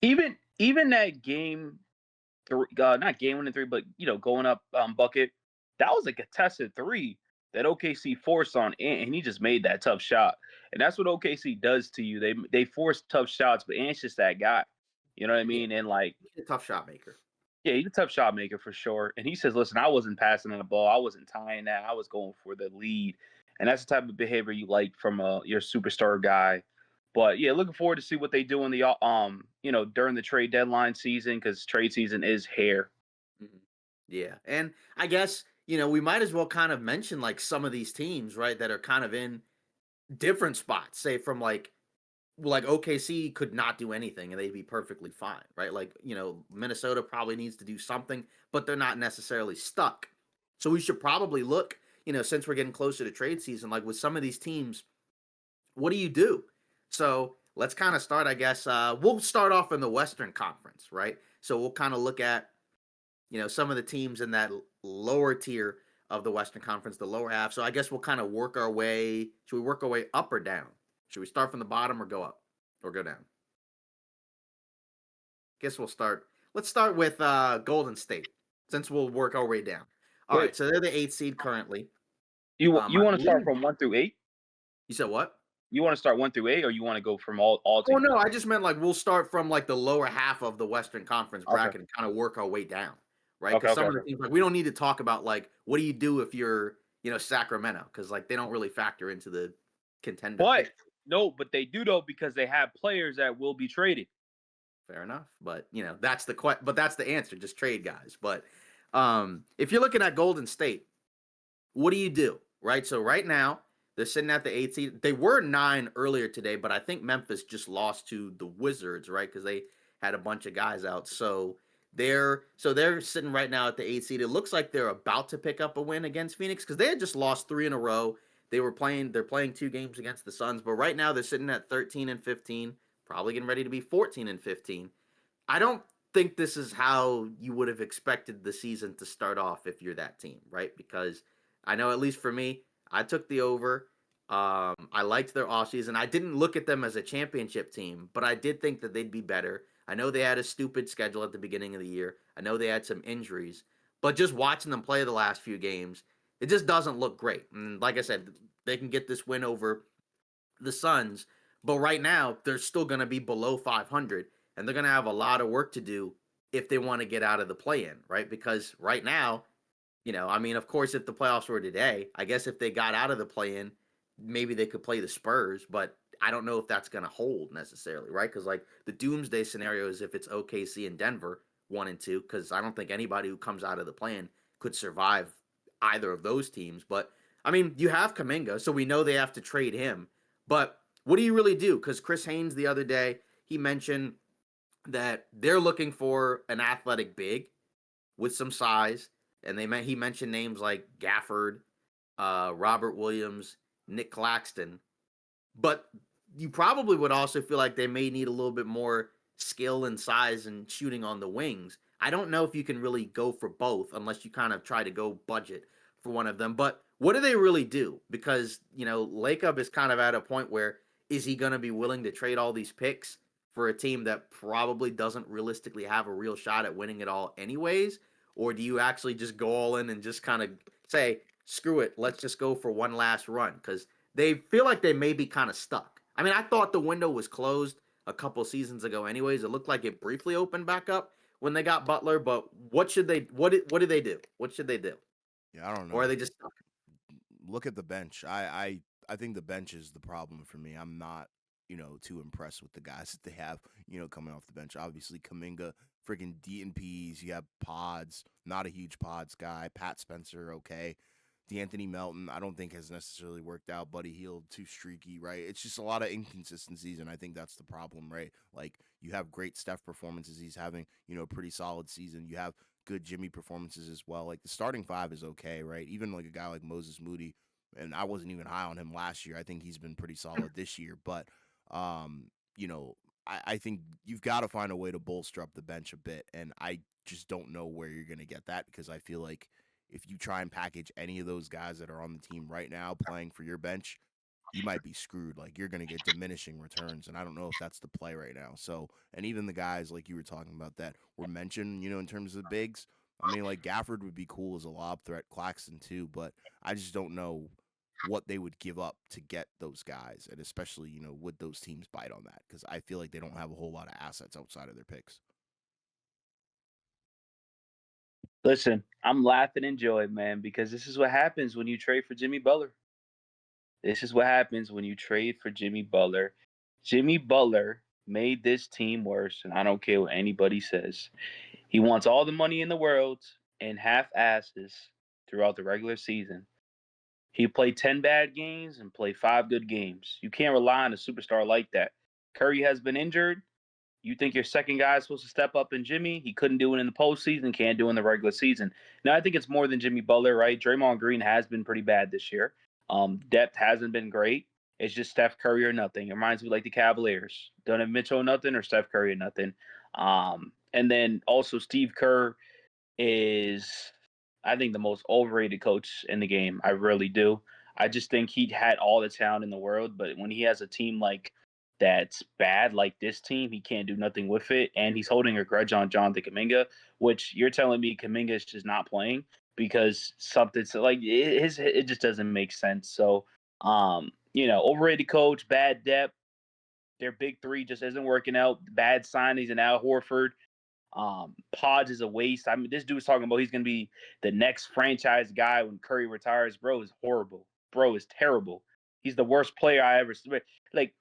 Even that game three, not game 1 and 3, but going up bucket, that was a contested three that OKC forced on Ant, and he just made that tough shot. And that's what OKC does to you. They force tough shots, but Ant's just that guy. You know what I mean? Yeah. And like, He's a tough shot maker. Yeah, he's a tough shot maker for sure. And he says, listen, I wasn't passing on the ball. I wasn't tying that. I was going for the lead. And that's the type of behavior you like from your superstar guy. But yeah, looking forward to see what they do in the during the trade deadline season, because trade season is here. Mm-hmm. Yeah. And I guess, we might as well kind of mention like some of these teams, right, that are kind of in different spots, say from like OKC could not do anything and they'd be perfectly fine, right? Like, Minnesota probably needs to do something, but they're not necessarily stuck. So we should probably look, since we're getting closer to trade season, like with some of these teams, what do you do? So let's kind of start, I guess. We'll start off in the Western Conference, right? So we'll kind of look at, some of the teams in that lower tier of the Western Conference, the lower half. So I guess we'll kind of work our way. Should we work our way up or down? Should we start from the bottom or go up or go down? Guess we'll start. Let's start with Golden State, since we'll work our way down. All right, so they're the 8th seed currently. You want to start from 1 through 8? You said what? You want to start 1 through 8, or you want to go from all Oh teams? no, I just meant like we'll start from like the lower half of the Western Conference bracket and kind of work our way down, right? Because some of the teams, like we don't need to talk about like what do you do if you're Sacramento, because like they don't really factor into the contender. But but they do though, because they have players that will be traded. Fair enough, but that's the answer. Just trade guys. But if you're looking at Golden State, what do you do, right? So right now they're sitting at the 8th seed. They were 9 earlier today, but I think Memphis just lost to the Wizards, right? Because they had a bunch of guys out. So they're sitting right now at the 8th seed. It looks like they're about to pick up a win against Phoenix because they had just lost 3 in a row. They're playing 2 games against the Suns, but right now they're sitting at 13 and 15, probably getting ready to be 14 and 15. I don't think this is how you would have expected the season to start off if you're that team, right? Because I know, at least for me, I took the over. I liked their offseason. I didn't look at them as a championship team, but I did think that they'd be better. I know they had a stupid schedule at the beginning of the year. I know they had some injuries, but just watching them play the last few games, it just doesn't look great. And like I said, they can get this win over the Suns, but right now they're still going to be below 500. and they're going to have a lot of work to do if they want to get out of the play-in, right? Because right now, I mean, of course, if the playoffs were today, I guess if they got out of the play-in, maybe they could play the Spurs, but I don't know if that's going to hold necessarily, right? Because like the doomsday scenario is if it's OKC and Denver 1 and 2, because I don't think anybody who comes out of the play-in could survive either of those teams. But I mean, you have Kuminga, so we know they have to trade him. But what do you really do? Because Chris Haynes the other day, he mentioned that they're looking for an athletic big with some size, and he mentioned names like Gafford, Robert Williams, Nick Claxton. But you probably would also feel like they may need a little bit more skill and size and shooting on the wings. I don't know if you can really go for both unless you kind of try to go budget for one of them. But what do they really do? Because, Lacob is kind of at a point where is he going to be willing to trade all these picks for a team that probably doesn't realistically have a real shot at winning it all anyways? Or do you actually just go all in and just kind of say, screw it, let's just go for one last run? Because they feel like they may be kind of stuck. I mean, I thought the window was closed a couple seasons ago anyways. It looked like it briefly opened back up when they got Butler, but what do they do? What should they do? Yeah, I don't Or are know. they just stuck? Look at the bench. I think the bench is the problem for me. I'm not, too impressed with the guys that they have, coming off the bench. Obviously, Kuminga, freaking D&Ps. You have Pods, not a huge Pods guy. Pat Spencer, okay. D'Anthony Melton, I don't think has necessarily worked out. Buddy Hield, too streaky, right? It's just a lot of inconsistencies, and I think that's the problem, right? Like, you have great Steph performances. He's having, a pretty solid season. You have good Jimmy performances as well. Like, the starting five is okay, right? Even like a guy like Moses Moody, and I wasn't even high on him last year. I think he's been pretty solid this year, but um, I think you've got to find a way to bolster up the bench a bit, and I just don't know where you're going to get that because I feel like if you try and package any of those guys that are on the team right now playing for your bench, you might be screwed. Like you're going to get diminishing returns, and I don't know if that's the play right now. So, and even the guys like you were talking about that were mentioned, in terms of bigs. I mean, like Gafford would be cool as a lob threat, Claxton too, but I just don't know what they would give up to get those guys, and especially would those teams bite on that? Because I feel like they don't have a whole lot of assets outside of their picks. Listen, I'm laughing in joy, man, because this is what happens when you trade for Jimmy Butler. This is what happens when you trade for Jimmy Butler. Jimmy Butler made this team worse, and I don't care what anybody says. He wants all the money in the world and half asses throughout the regular season. He played 10 bad games and played 5 good games. You can't rely on a superstar like that. Curry has been injured. You think your second guy is supposed to step up in Jimmy? He couldn't do it in the postseason, can't do it in the regular season. Now, I think it's more than Jimmy Butler, right? Draymond Green has been pretty bad this year. Depth hasn't been great. It's just Steph Curry or nothing. It reminds me like the Cavaliers. Donovan Mitchell or nothing or Steph Curry or nothing. And then also Steve Kerr is, I think, the most overrated coach in the game. I really do. I just think he had all the talent in the world, but when he has a team like that's bad like this team, he can't do nothing with it. And he's holding a grudge on Jonathan Kuminga, which you're telling me Kuminga is just not playing because something's like it just doesn't make sense. So, overrated coach, bad depth. Their big three just isn't working out. Bad signings and Al Horford. Pods is a waste. I mean, this dude's talking about he's gonna be the next franchise guy when Curry retires. Bro is horrible. Bro is terrible. He's the worst player I ever seen. Like,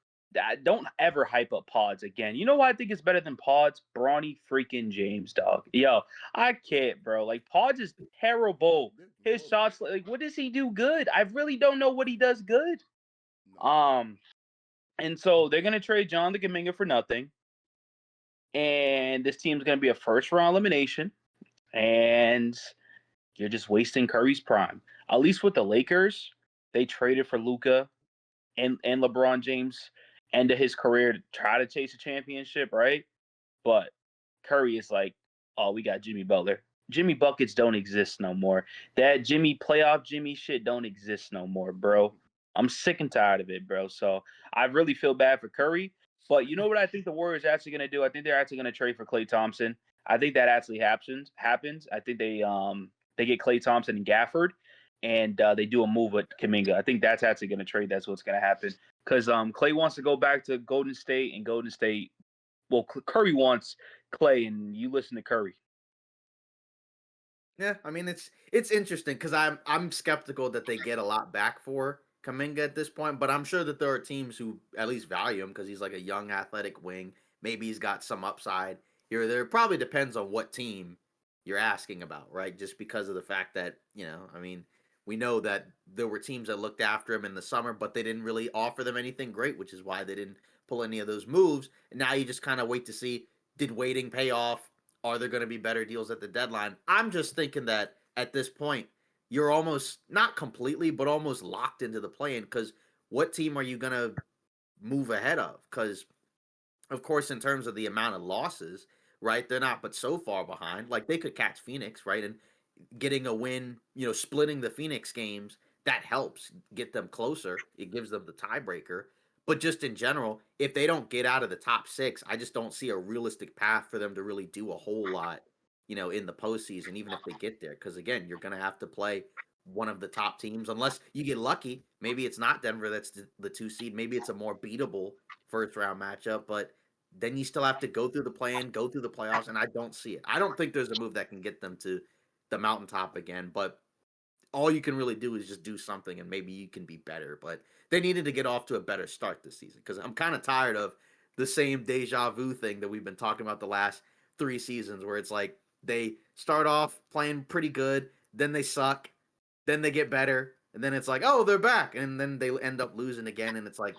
don't ever hype up Pods again. You know what I think is better than Pods? Bronny freaking James, dog. Yo, I can't, bro. Like Pods is terrible. His shots, like, what does he do good? I really don't know what he does good. And so they're gonna trade John the Kuminga for nothing. And this team's going to be a first round elimination, and you're just wasting Curry's prime. At least with the Lakers, they traded for Luka and LeBron James end of his career to try to chase a championship, right? But Curry is like, oh, we got Jimmy Butler. Jimmy buckets don't exist no more. That Jimmy playoff Jimmy shit don't exist no more, bro. I'm sick and tired of it, bro. So I really feel bad for Curry. But you know what I think the Warriors are actually going to do? I think they're actually going to trade for Klay Thompson. I think that actually happens. I think they get Klay Thompson and Gafford, and they do a move with Kuminga. I think that's actually going to trade. That's what's going to happen because Klay wants to go back to Golden State, and Golden State well, Curry wants Clay, and you listen to Curry. Yeah, I mean it's interesting because I'm skeptical that they get a lot back for Kaminga at this point, but I'm sure that there are teams who at least value him because he's like a young athletic wing. Maybe he's got some upside here or there. It probably depends on what team you're asking about, right? Just because of the fact that, I mean, we know that there were teams that looked after him in the summer, but they didn't really offer them anything great, which is why they didn't pull any of those moves. And now you just kind of wait to see, did waiting pay off? Are there going to be better deals at the deadline? I'm just thinking that at this point, you're almost not completely, but almost locked into the play-in because what team are you going to move ahead of? Because, of course, in terms of the amount of losses, right, they're not but so far behind. Like they could catch Phoenix, right, and getting a win, splitting the Phoenix games, that helps get them closer. It gives them the tiebreaker. But just in general, if they don't get out of the top six, I just don't see a realistic path for them to really do a whole lot, in the postseason, even if they get there. Because again, you're going to have to play one of the top teams, unless you get lucky. Maybe it's not Denver that's the 2 seed. Maybe it's a more beatable first round matchup. But then you still have to go through the play-in, go through the playoffs, and I don't see it. I don't think there's a move that can get them to the mountaintop again, but all you can really do is just do something and maybe you can be better. But they needed to get off to a better start this season because I'm kind of tired of the same deja vu thing that we've been talking about the last 3 seasons where it's like they start off playing pretty good, then they suck, then they get better, and then it's like, oh, they're back, and then they end up losing again, and it's like,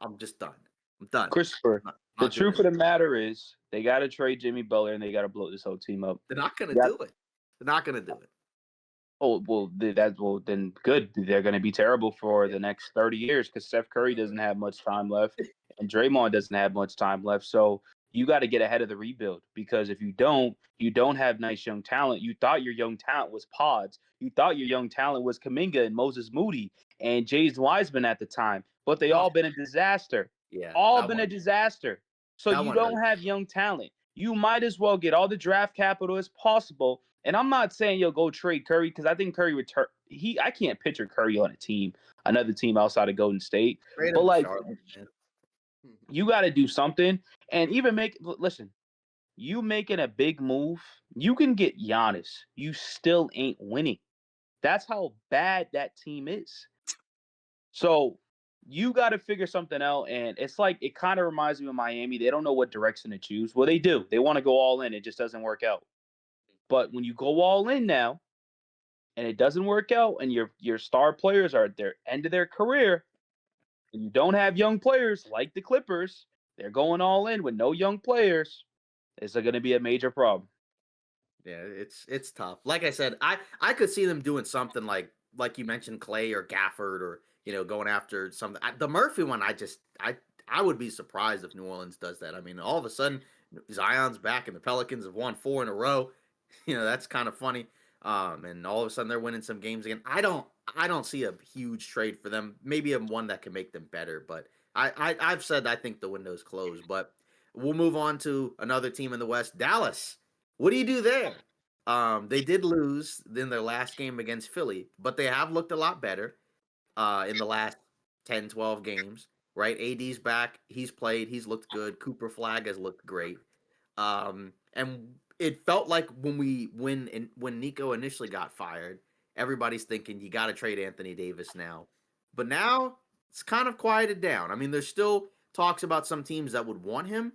I'm just done. I'm done. Khristopher, the truth of the matter is they got to trade Jimmy Butler and they got to blow this whole team up. They're not going to do it. They're not going to do it. Oh, well, then good. They're going to be terrible for the next 30 years because Steph Curry doesn't have much time left and Draymond doesn't have much time left. So you got to get ahead of the rebuild because if you don't have nice young talent. You thought your young talent was Pods. You thought your young talent was Kaminga and Moses Moody and James Wiseman at the time, but they all been a disaster. Yeah. All been a disaster. So you don't have young talent. You might as well get all the draft capital as possible. And I'm not saying you'll go trade Curry because I think Curry I can't picture Curry on another team outside of Golden State. But like, Charlotte, you got to do something and even listen. You making a big move, you can get Giannis. You still ain't winning. That's how bad that team is. So you got to figure something out. And it's like, it kind of reminds me of Miami. They don't know what direction to choose. Well, they do. They want to go all in. It just doesn't work out. But when you go all in now and it doesn't work out and your star players are at their end of their career and you don't have young players like the Clippers, they're going all in with no young players. It's going to be a major problem. Yeah, it's tough. Like I said, I could see them doing something like you mentioned Clay or Gafford or going after something. The Murphy one, I would be surprised if New Orleans does that. I mean, all of a sudden Zion's back and the Pelicans have won 4 in a row. That's kind of funny. And all of a sudden they're winning some games again. I don't see a huge trade for them. Maybe one that can make them better, but I've said I think the window's closed. But we'll move on to another team in the West, Dallas. What do you do there? They did lose in their last game against Philly, but they have looked a lot better in the last 10, 12 games, right? AD's back. He's played. He's looked good. Cooper Flag has looked great. And it felt like when Nico initially got fired, everybody's thinking you got to trade Anthony Davis now. But now it's kind of quieted down. I mean, there's still talks about some teams that would want him,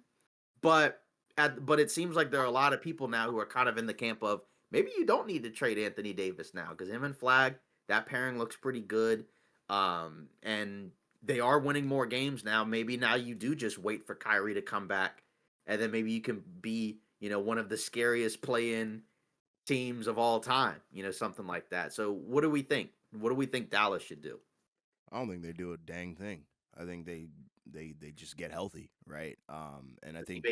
but it seems like there are a lot of people now who are kind of in the camp of maybe you don't need to trade Anthony Davis now because him and Flag, that pairing looks pretty good. And they are winning more games now. Maybe now you do just wait for Kyrie to come back, and then maybe you can be, one of the scariest play-in teams of all time, something like that. So what do we think? What do we think Dallas should do? I don't think they do a dang thing. I think they just get healthy, right? And I think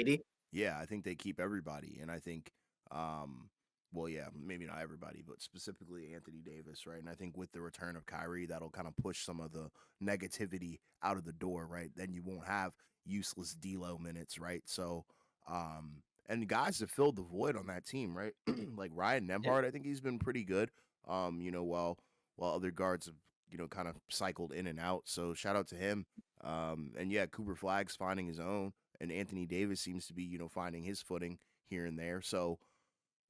yeah, I think they keep everybody, and I think well, yeah, maybe not everybody, but specifically Anthony Davis, right? And I think with the return of Kyrie, that'll kind of push some of the negativity out of the door, right? Then you won't have useless D'Lo minutes, right? So, and guys have filled the void on that team, right? Like Ryan Nembhard, I think he's been pretty good. While other guards have kind of cycled in and out. So shout out to him. And yeah, Cooper Flag's finding his own. and Anthony Davis seems to be, finding his footing here and there. So,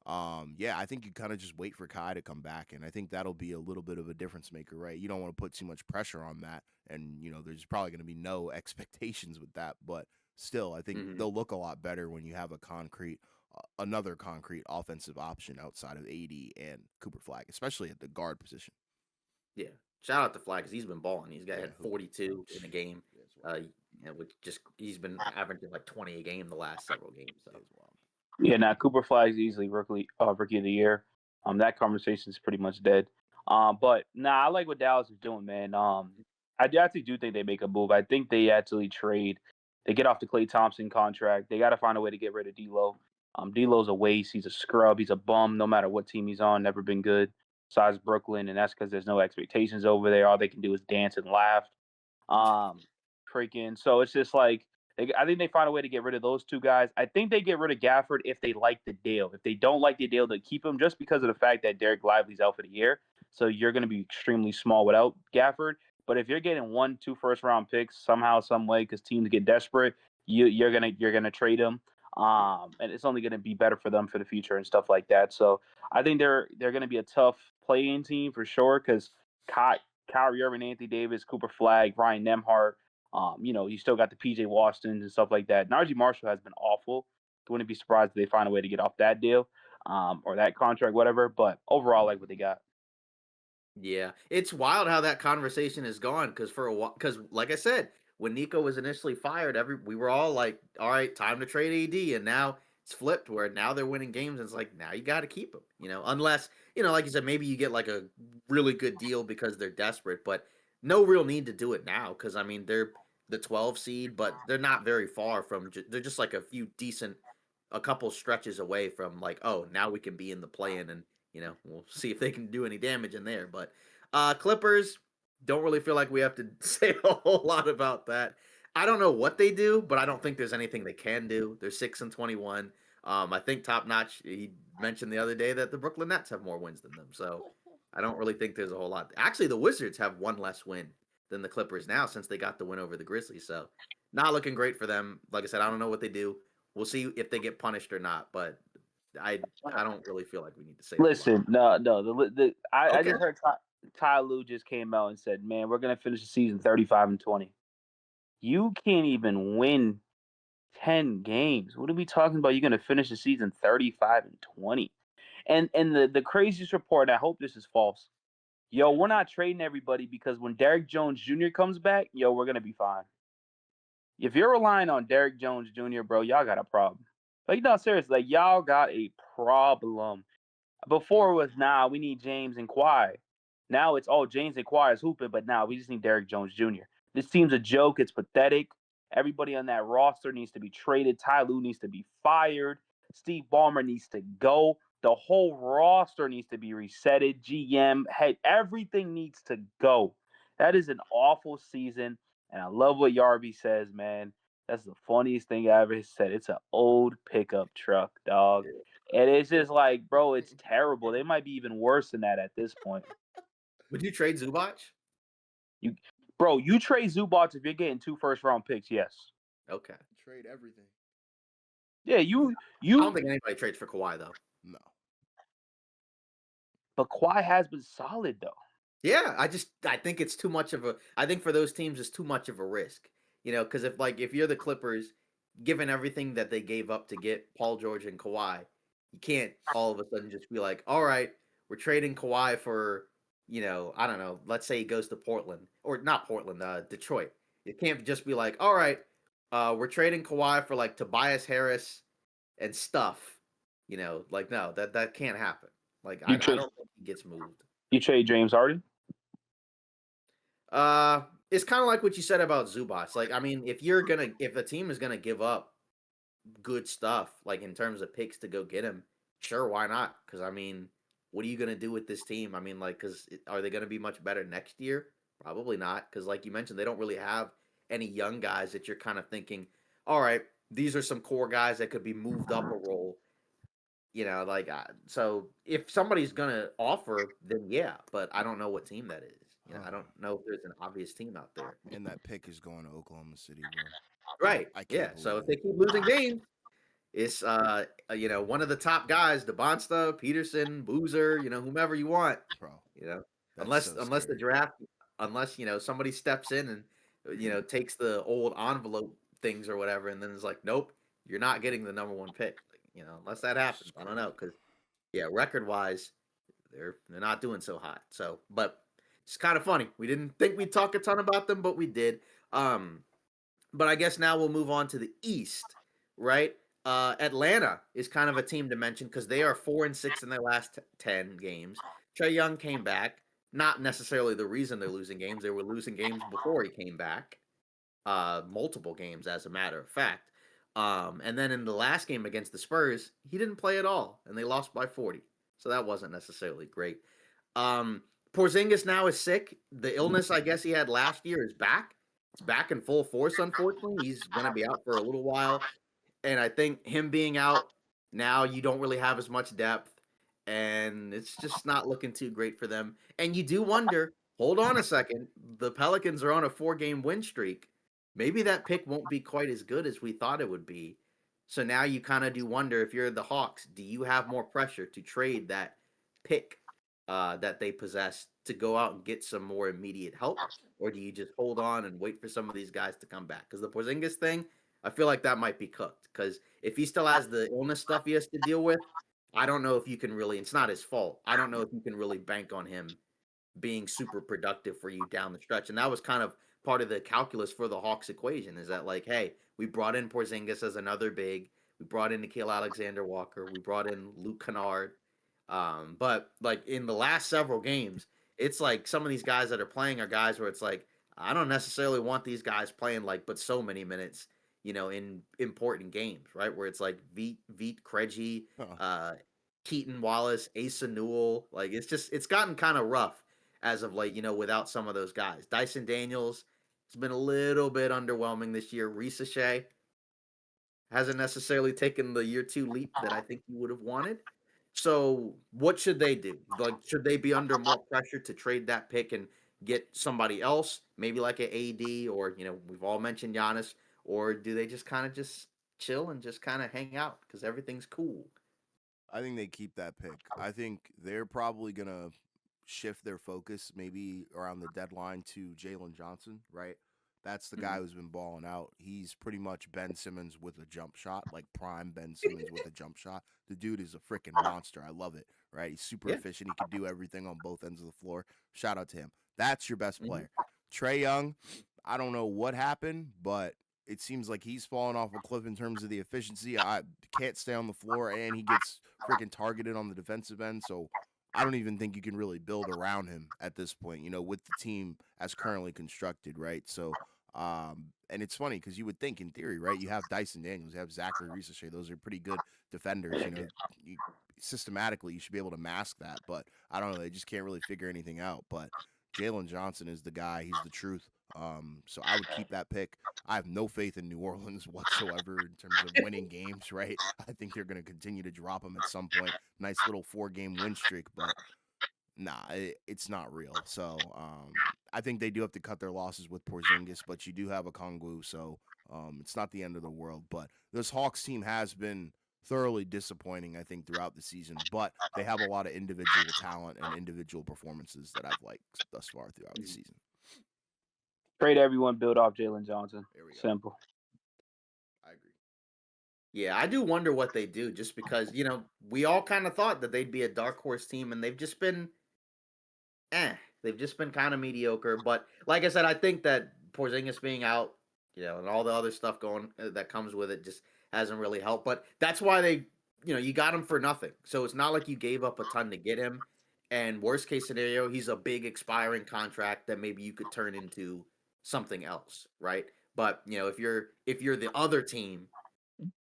yeah, I think you kind of just wait for Kai to come back, and I think that'll be a little bit of a difference maker, right? You don't want to put too much pressure on that, and there's probably going to be no expectations with that, but still, I think Mhm. they'll look a lot better when you have another concrete offensive option outside of AD and Cooper Flag, especially at the guard position. Yeah. Shout out to Flag because he's been balling. He's got Yeah, had 42 in a game. Yeah, it's wild. Which just he's been averaging like 20 a game the last several games. So It's wild. Yeah, now Cooper Flag is easily rookie of the year. That conversation is pretty much dead. But I like what Dallas is doing, man. I actually do think they make a move. I think they actually trade. They get off the Klay Thompson contract. They got to find a way to get rid of D'Lo. D'Lo's a waste. He's a scrub. He's a bum. No matter what team he's on, never been good. Besides Brooklyn, and that's because there's no expectations over there. All they can do is dance and laugh. Freaking. So it's just like I think they find a way to get rid of those two guys. I think they get rid of Gafford if they like the deal. If they don't like the deal, they keep him just because of the fact that Derek Lively's out for the year. So you're going to be extremely small without Gafford. But if you're getting 1-2 first round picks somehow, some way, because teams get desperate, you're gonna trade him. And it's only going to be better for them for the future and stuff like that. So I think they're going to be a tough playing team for sure because Kyrie Irving, Anthony Davis, Cooper Flag, Ryan Nembhard. You still got the PJ Washingtons and stuff like that. Najee Marshall has been awful. Wouldn't be surprised if they find a way to get off that deal, or that contract, whatever. But overall, I like what they got. yeah, it's wild how that conversation is gone because for a while, because like I said, when Nico was initially fired, we were all like, all right, time to trade AD, and now it's flipped where now they're winning games, and it's like now you got to keep him, unless like you said, maybe you get like a really good deal because they're desperate, but no real need to do it now because I mean they're the 12 seed, but they're not very far from. They're just like a couple stretches away from like, oh, now we can be in the play-in and we'll see if they can do any damage in there. But Clippers don't really feel like we have to say a whole lot about that. I don't know what they do, but I don't think there's anything they can do. They're 6-21. I think top notch. He mentioned the other day that the Brooklyn Nets have more wins than them, so I don't really think there's a whole lot. Actually, the Wizards have one less win than the Clippers now since they got the win over the Grizzlies. So not looking great for them. Like I said, I don't know what they do. We'll see if they get punished or not, but I don't really feel like we need to say. Listen, no. I Okay. just heard Ty Lue just came out and said, "Man, we're gonna finish the season 35-20." You can't even win 10 games. What are we talking about? You're gonna finish the season 35-20. And the craziest report, and I hope this is false. Yo, we're not trading everybody because when Derrick Jones Jr. comes back, we're gonna be fine. If you're relying on Derrick Jones Jr., bro, y'all got a problem. Like, no, seriously, like y'all got a problem. Before it was we need James and Kawhi. Now it's James and Kawhi is hooping, but now we just need Derrick Jones Jr. This team's a joke. It's pathetic. Everybody on that roster needs to be traded. Ty Lue needs to be fired. Steve Ballmer needs to go. The whole roster needs to be resetted. GM, head, everything needs to go. That is an awful season, and I love what Yarby says, man. That's the funniest thing I ever said. It's an old pickup truck, dog. And it's just like, bro, it's terrible. They might be even worse than that at this point. Would you trade Zubac? You trade Zubac if you're getting 2 first-round picks, yes. Okay. Trade everything. Yeah, I don't think anybody trades for Kawhi though. No. But Kawhi has been solid though. Yeah, I think it's too much of a. I think for those teams, it's too much of a risk. Because if you're the Clippers, given everything that they gave up to get Paul George and Kawhi, you can't all of a sudden just be like, all right, we're trading Kawhi for, I don't know, let's say he goes to Portland or not Portland, Detroit. You can't just be like, all right, we're trading Kawhi for like Tobias Harris and stuff. Like no, that can't happen. Like I don't think he gets moved. You trade James Harden? It's kind of like what you said about Zubac. Like, I mean, if a team is gonna give up good stuff, like in terms of picks to go get him, sure, why not? Because I mean, what are you gonna do with this team? I mean, like, are they gonna be much better next year? Probably not. Because like you mentioned, they don't really have any young guys that you're kind of thinking, all right, these are some core guys that could be moved up a role. So if somebody's gonna offer, then yeah, but I don't know what team that is. I don't know if there's an obvious team out there. And that pick is going to Oklahoma City, bro. Right. I can't Yeah. So believe if they it, keep losing games, it's one of the top guys, DeBonsta, Peterson, Boozer, whomever you want, bro. you know, That's unless so unless the scary. draft, unless somebody steps in and takes the old envelope things or whatever, and then it's like, nope, you're not getting the number one pick, unless that It's happens. I don't know, crazy. because yeah, record wise, they're not doing so hot. So, but it's kind of funny. We didn't think we'd talk a ton about them, but we did. Um, but I guess now we'll move on to the East, right? Atlanta is kind of a team to mention because they are 4-6 in their last 10 games. Trey Young came back. Not necessarily the reason they're losing games. They were losing games before he came back. Multiple games, as a matter of fact. And then in the last game against the Spurs, he didn't play at all, and they lost by 40. So that wasn't necessarily great. Um, Porzingis now is sick. The illness I guess he had last year is back. It's back in full force, unfortunately. He's going to be out for a little while. And I think him being out now, you don't really have as much depth. And it's just not looking too great for them. And you do wonder, hold on a second, the Pelicans are on a 4-game win streak. Maybe that pick won't be quite as good as we thought it would be. So now you kind of do wonder, if you're the Hawks, do you have more pressure to trade that pick that they possess to go out and get some more immediate help? Or do you just hold on and wait for some of these guys to come back? Because the Porzingis thing, I feel like that might be cooked. Because if he still has the illness stuff he has to deal with, I don't know if you can really, it's not his fault. I don't know if you can really bank on him being super productive for you down the stretch. And that was kind of part of the calculus for the Hawks equation, is that, like, hey, we brought in Porzingis as another big. We brought in Nikhil Alexander Walker. We brought in Luke Kennard. But like in the last several games, it's like some of these guys that are playing are guys where it's like, I don't necessarily want these guys playing like but so many minutes, in important games, right? Where it's like Veet Krejci, Huh. Keaton Wallace, Asa Newell. Like it's gotten kind of rough as of late, without some of those guys. Dyson Daniels has been a little bit underwhelming this year. Risa Shea hasn't necessarily taken the year 2 leap that I think you would have wanted. So what should they do? Like, should they be under more pressure to trade that pick and get somebody else, maybe like an AD, or we've all mentioned Giannis, or do they just kind of just chill and just kind of hang out because everything's cool? I think they keep that pick. I think they're probably gonna shift their focus maybe around the deadline to Jalen Johnson, right? That's the guy Mhm. who's been balling out. He's pretty much Ben Simmons with a jump shot, like prime Ben Simmons with a jump shot. The dude is a freaking monster. I love it, right? He's super Yeah. efficient. He can do everything on both ends of the floor. Shout out to him. That's your best Mhm. player. Trey Young, I don't know what happened, but it seems like he's fallen off a cliff in terms of the efficiency. I can't stay on the floor, and he gets freaking targeted on the defensive end. So I don't even think you can really build around him at this point, with the team as currently constructed, right? So, and it's funny because you would think in theory, right? You have Dyson Daniels, you have Zachary Ricochet. Those are pretty good defenders, you, systematically, you should be able to mask that. But I don't know. They just can't really figure anything out. But Jalen Johnson is the guy. He's the truth. So I would keep that pick. I have no faith in New Orleans whatsoever in terms of winning games, right? I think they're going to continue to drop them at some point. Nice little 4-game win streak, but nah, it's not real. So I think they do have to cut their losses with Porzingis, but you do have a Kongwu, so it's not the end of the world. But this Hawks team has been thoroughly disappointing, I think, throughout the season, but they have a lot of individual talent and individual performances that I've liked thus far throughout the Mhm. season. Trade everyone, build off Jalen Johnson. There we go. Simple. I agree. Yeah, I do wonder what they do, just because we all kind of thought that they'd be a dark horse team, and they've just been eh. They've just been kind of mediocre. But like I said, I think that Porzingis being out, and all the other stuff going that comes with it just hasn't really helped. But that's why you got him for nothing. So it's not like you gave up a ton to get him. And worst case scenario, he's a big expiring contract that maybe you could turn into something else, right? But if you're the other team,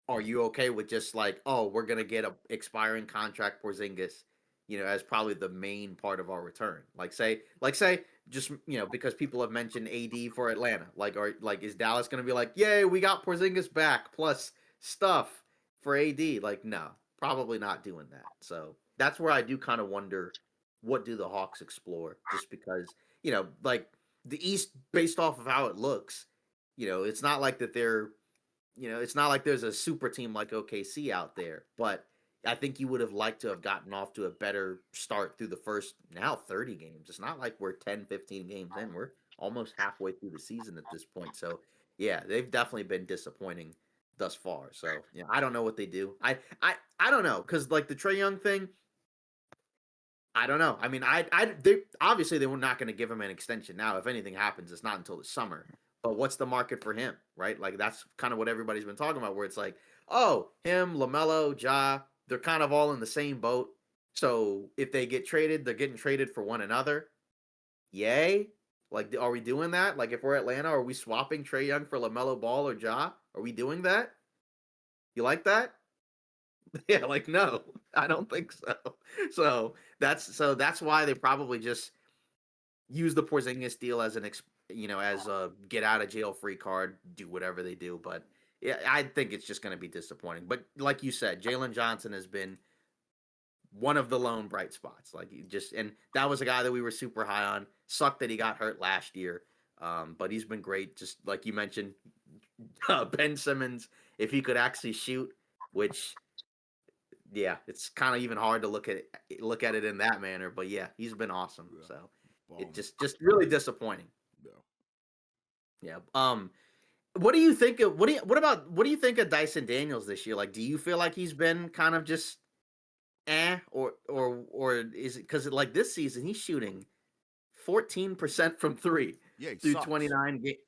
are you okay with just like, oh, we're gonna get a expiring contract Porzingis, as probably the main part of our return? Like say, just because people have mentioned AD for Atlanta, like is Dallas gonna be like, yay, we got Porzingis back plus stuff for AD? Like, no, probably not doing that. So that's where I do kind of wonder, what do the Hawks explore? Just because like the East, based off of how it looks, it's not like that they're it's not like there's a super team like OKC out there, but I think you would have liked to have gotten off to a better start through the first now 30 games. It's not like we're 10, 15 games in. We're almost halfway through the season at this point. So, yeah, they've definitely been disappointing thus far. So, I don't know what they do. I don't know, cuz like the Trae Young thing, I don't know. I mean, they obviously they were not going to give him an extension now. If anything happens, it's not until the summer. But what's the market for him, right? Like that's kind of what everybody's been talking about. Where it's like, oh, him, LaMelo, Ja, they're kind of all in the same boat. So if they get traded, they're getting traded for one another. Yay! Like, are we doing that? Like, if we're Atlanta, are we swapping Trae Young for LaMelo Ball or Ja? Are we doing that? You like that? Yeah, like no, I don't think so. So that's why they probably just use the Porzingis deal as as a get out of jail free card, do whatever they do. But yeah, I think it's just going to be disappointing. But like you said, Jalen Johnson has been one of the lone bright spots. Like and that was a guy that we were super high on. Sucked that he got hurt last year, but he's been great. Just like you mentioned, Ben Simmons, if he could actually shoot, which yeah, it's kind of even hard to look at it in that manner. But yeah, he's been awesome. Yeah. So it Bomb. just really disappointing. Yeah. Yeah. What do you think of what do you think of Dyson Daniels this year? Like, do you feel like he's been kind of just or is it because like this season he's shooting 14% from three Yeah, he through sucks. 29 games.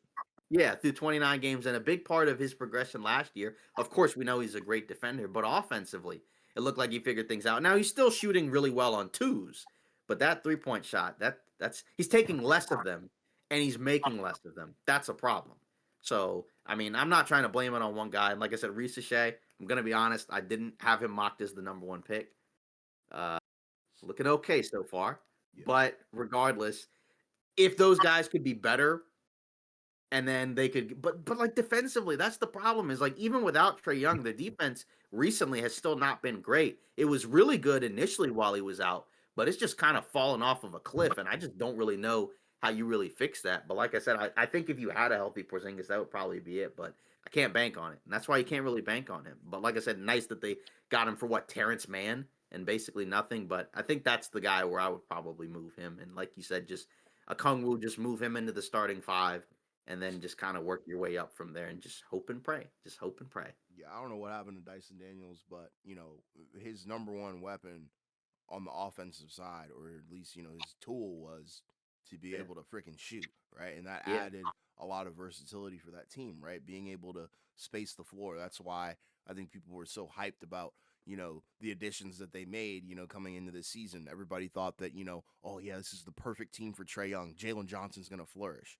Yeah, through 29 games, and a big part of his progression last year. Of course, we know he's a great defender, but offensively, it looked like he figured things out. Now he's still shooting really well on twos, but that 3-point shot, that's he's taking less of them and he's making less of them. That's a problem. So, I mean, I'm not trying to blame it on one guy. And like I said, Shea, I'm gonna be honest, I didn't have him mocked as the number one pick. Uh, looking okay so far, Yeah. but regardless, if those guys could be better, and then they could, but like defensively, that's the problem. Is like even without Trae Young, the defense recently has still not been great. It was really good initially while he was out, but it's just kind of fallen off of a cliff, and I just don't really know how you really fix that. But like I said, I think if you had a healthy Porzingis, that would probably be it. But I can't bank on it, and that's why you can't really bank on him. But like I said, nice that they got him for what, Terrence Mann and basically nothing. But I think that's the guy where I would probably move him, and like you said, just a Kung Wu, just move him into the starting five and then just kind of work your way up from there and just hope and pray. Just hope and pray. Yeah, I don't know what happened to Dyson Daniels, but his number one weapon on the offensive side, or at least his tool was to be Yeah. able to freaking shoot, right? And that Yeah. added a lot of versatility for that team, right? Being able to space the floor. That's why I think people were so hyped about the additions that they made, coming into this season. Everybody thought that, oh yeah, this is the perfect team for Trae Young. Jalen Johnson's going to flourish.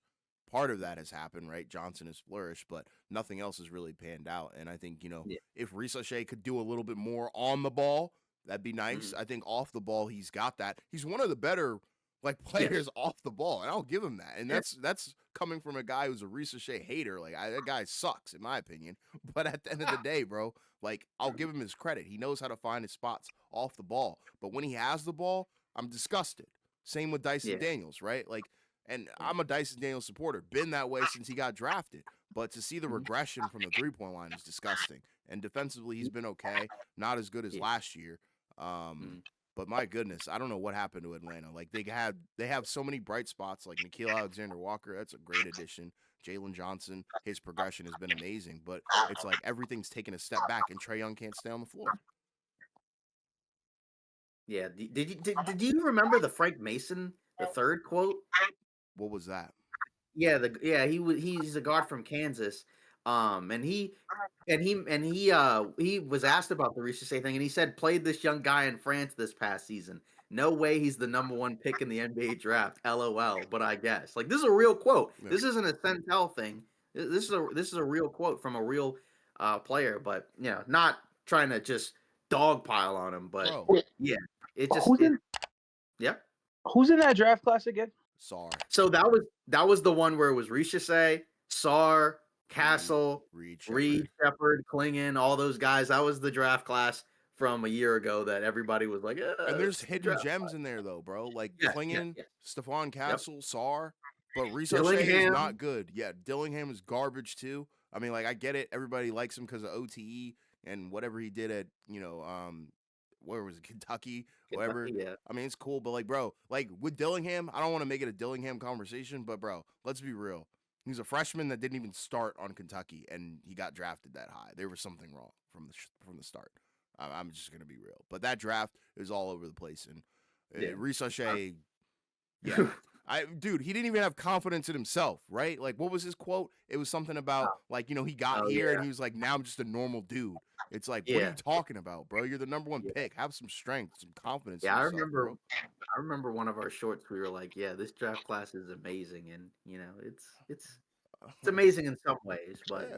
Part of that has happened, right? Johnson has flourished, but nothing else has really panned out. And I think, Yeah. if Shea could do a little bit more on the ball, that'd be nice. I think off the ball, he's got that. He's one of the better players off the ball, and I'll give him that. And that's coming from a guy who's a Shea hater. That guy sucks, in my opinion. But at the end of the day, bro, I'll give him his credit. He knows how to find his spots off the ball. But when he has the ball, I'm disgusted. Same with Dyson Daniels, right? And I'm a Dyson Daniels supporter. Been that way since he got drafted. But to see the regression from the three-point line is disgusting. And defensively, he's been okay. Not as good as last year. But my goodness, I don't know what happened to Atlanta. They have so many bright spots, like Nickeil Alexander-Walker. That's a great addition. Jalen Johnson, his progression has been amazing. But it's like everything's taken a step back, and Trae Young can't stay on the floor. Yeah. Did you remember the Frank Mason the third quote? What was that? Yeah, he's a guard from Kansas. And he was asked about the Risha thing, and he said played this young guy in France this past season. No way he's the number one pick in the NBA draft. LOL. But I guess this is a real quote. Yeah. This isn't a Centel thing. This is a real quote from a real player. But not trying to just dogpile on him. But Bro. yeah, it just yeah. Who's in that draft class again? Sarr. So that was the one where it was Risha, Sarr, Castle, Reed Shepard, Klingon, all those guys. That was the draft class from a year ago that everybody was like, and there's hidden gems in there though, bro. Klingon, Stephon Castle, Sarr. But Reese O'Shea is Dillingham. not good. Yeah, Dillingham is garbage too. I mean, like I get it. Everybody likes him because of OTE and whatever he did at where was it, Kentucky, whatever. Kentucky, yeah. I mean, it's cool, but like, bro, like with Dillingham, I don't want to make it a Dillingham conversation, but bro, let's be real. He's a freshman that didn't even start on Kentucky, and he got drafted that high. There was something wrong from the start. I'm just gonna be real, but that draft is all over the place, and Reese O'Shea, yeah. Dude, he didn't even have confidence in himself, right? Like, what was his quote? It was something about, like, he got here and he was like, now I'm just a normal dude. It's like, what are you talking about, bro? You're the number one pick. Have some strength, some confidence. Yeah, in yourself, bro. I remember one of our shorts. We were like, yeah, this draft class is amazing, and it's amazing in some ways, but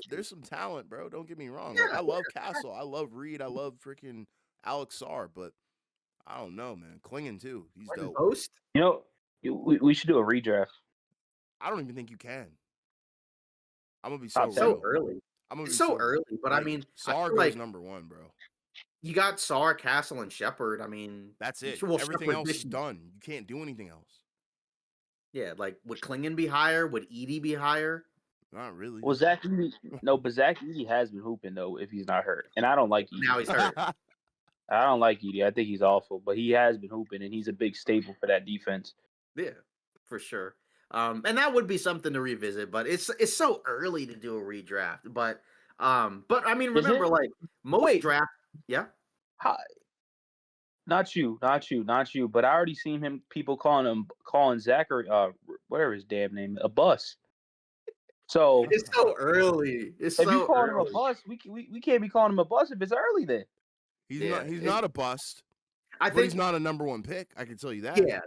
there's some talent, bro. Don't get me wrong. Like, I love Castle, I love Reed, I love freaking Alex Sarr, but I don't know, man. Klingen too. He's dope. Post. We should do a redraft. I don't even think you can. I'm gonna be so early. It's so early, but like, I mean, Sarr goes like, number one, bro. You got Sarr, Castle, and Shepard. I mean, that's it. Everything else is done. You can't do anything else. Yeah, like would Klingen be higher? Would Edey be higher? Not really. Well, Zach Edey, no, but Zach Edey has been hooping though if he's not hurt, and I don't like Edey. Now he's hurt. I don't like Edey. I think he's awful, but he has been hooping, and he's a big staple for that defense. Yeah, for sure. And that would be something to revisit, but it's so early to do a redraft. But I mean, remember, like most draft, yeah. Not you. But I already seen him. People calling Zachary, whatever his damn name, a bust. So it's so early. If you call him a bust, we can't be calling him a bust if it's early. Then he's not a bust. I think he's not a number one pick. I can tell you that. Yeah,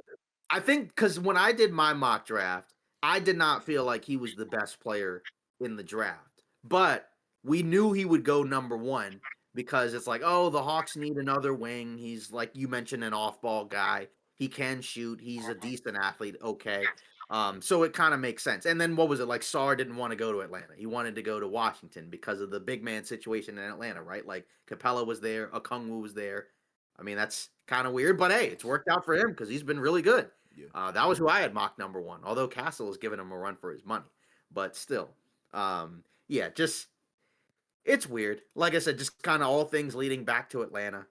I think because when I did my mock draft, I did not feel like he was the best player in the draft, but we knew he would go number one because it's like, oh, the Hawks need another wing. He's like you mentioned, an off-ball guy. He can shoot. He's a decent athlete. Okay. So it kind of makes sense. And then what was it? Like Sarr didn't want to go to Atlanta. He wanted to go to Washington because of the big man situation in Atlanta, right? Like Capella was there, Okongwu was there. I mean, that's kind of weird, but hey, it's worked out for him because he's been really good. Yeah. That was who I had mocked number one, although Castle is giving him a run for his money. But still, just it's weird. Like I said, just kind of all things leading back to Atlanta.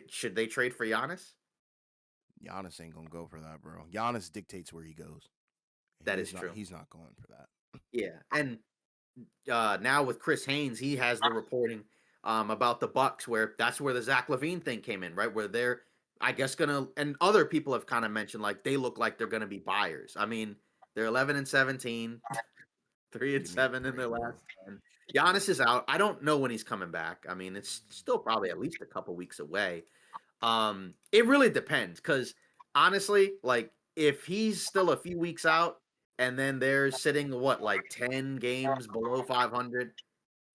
Should they trade for Giannis? Giannis ain't gonna go for that, bro. Giannis dictates where he goes. That is true. He's not going for that. Yeah, and now with Chris Haynes, he has the reporting about the Bucks, where that's where the Zach LaVine thing came in, right? Where they're, I guess, and other people have kind of mentioned like they look like they're gonna be buyers. I mean, they're 11-17, 3-7 in their last 10. Giannis is out. I don't know when he's coming back. I mean, it's still probably at least a couple weeks away. It really depends because honestly, like if he's still a few weeks out and then they're sitting like 10 games below 500,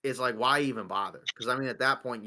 it's like why even bother? Because I mean, at that point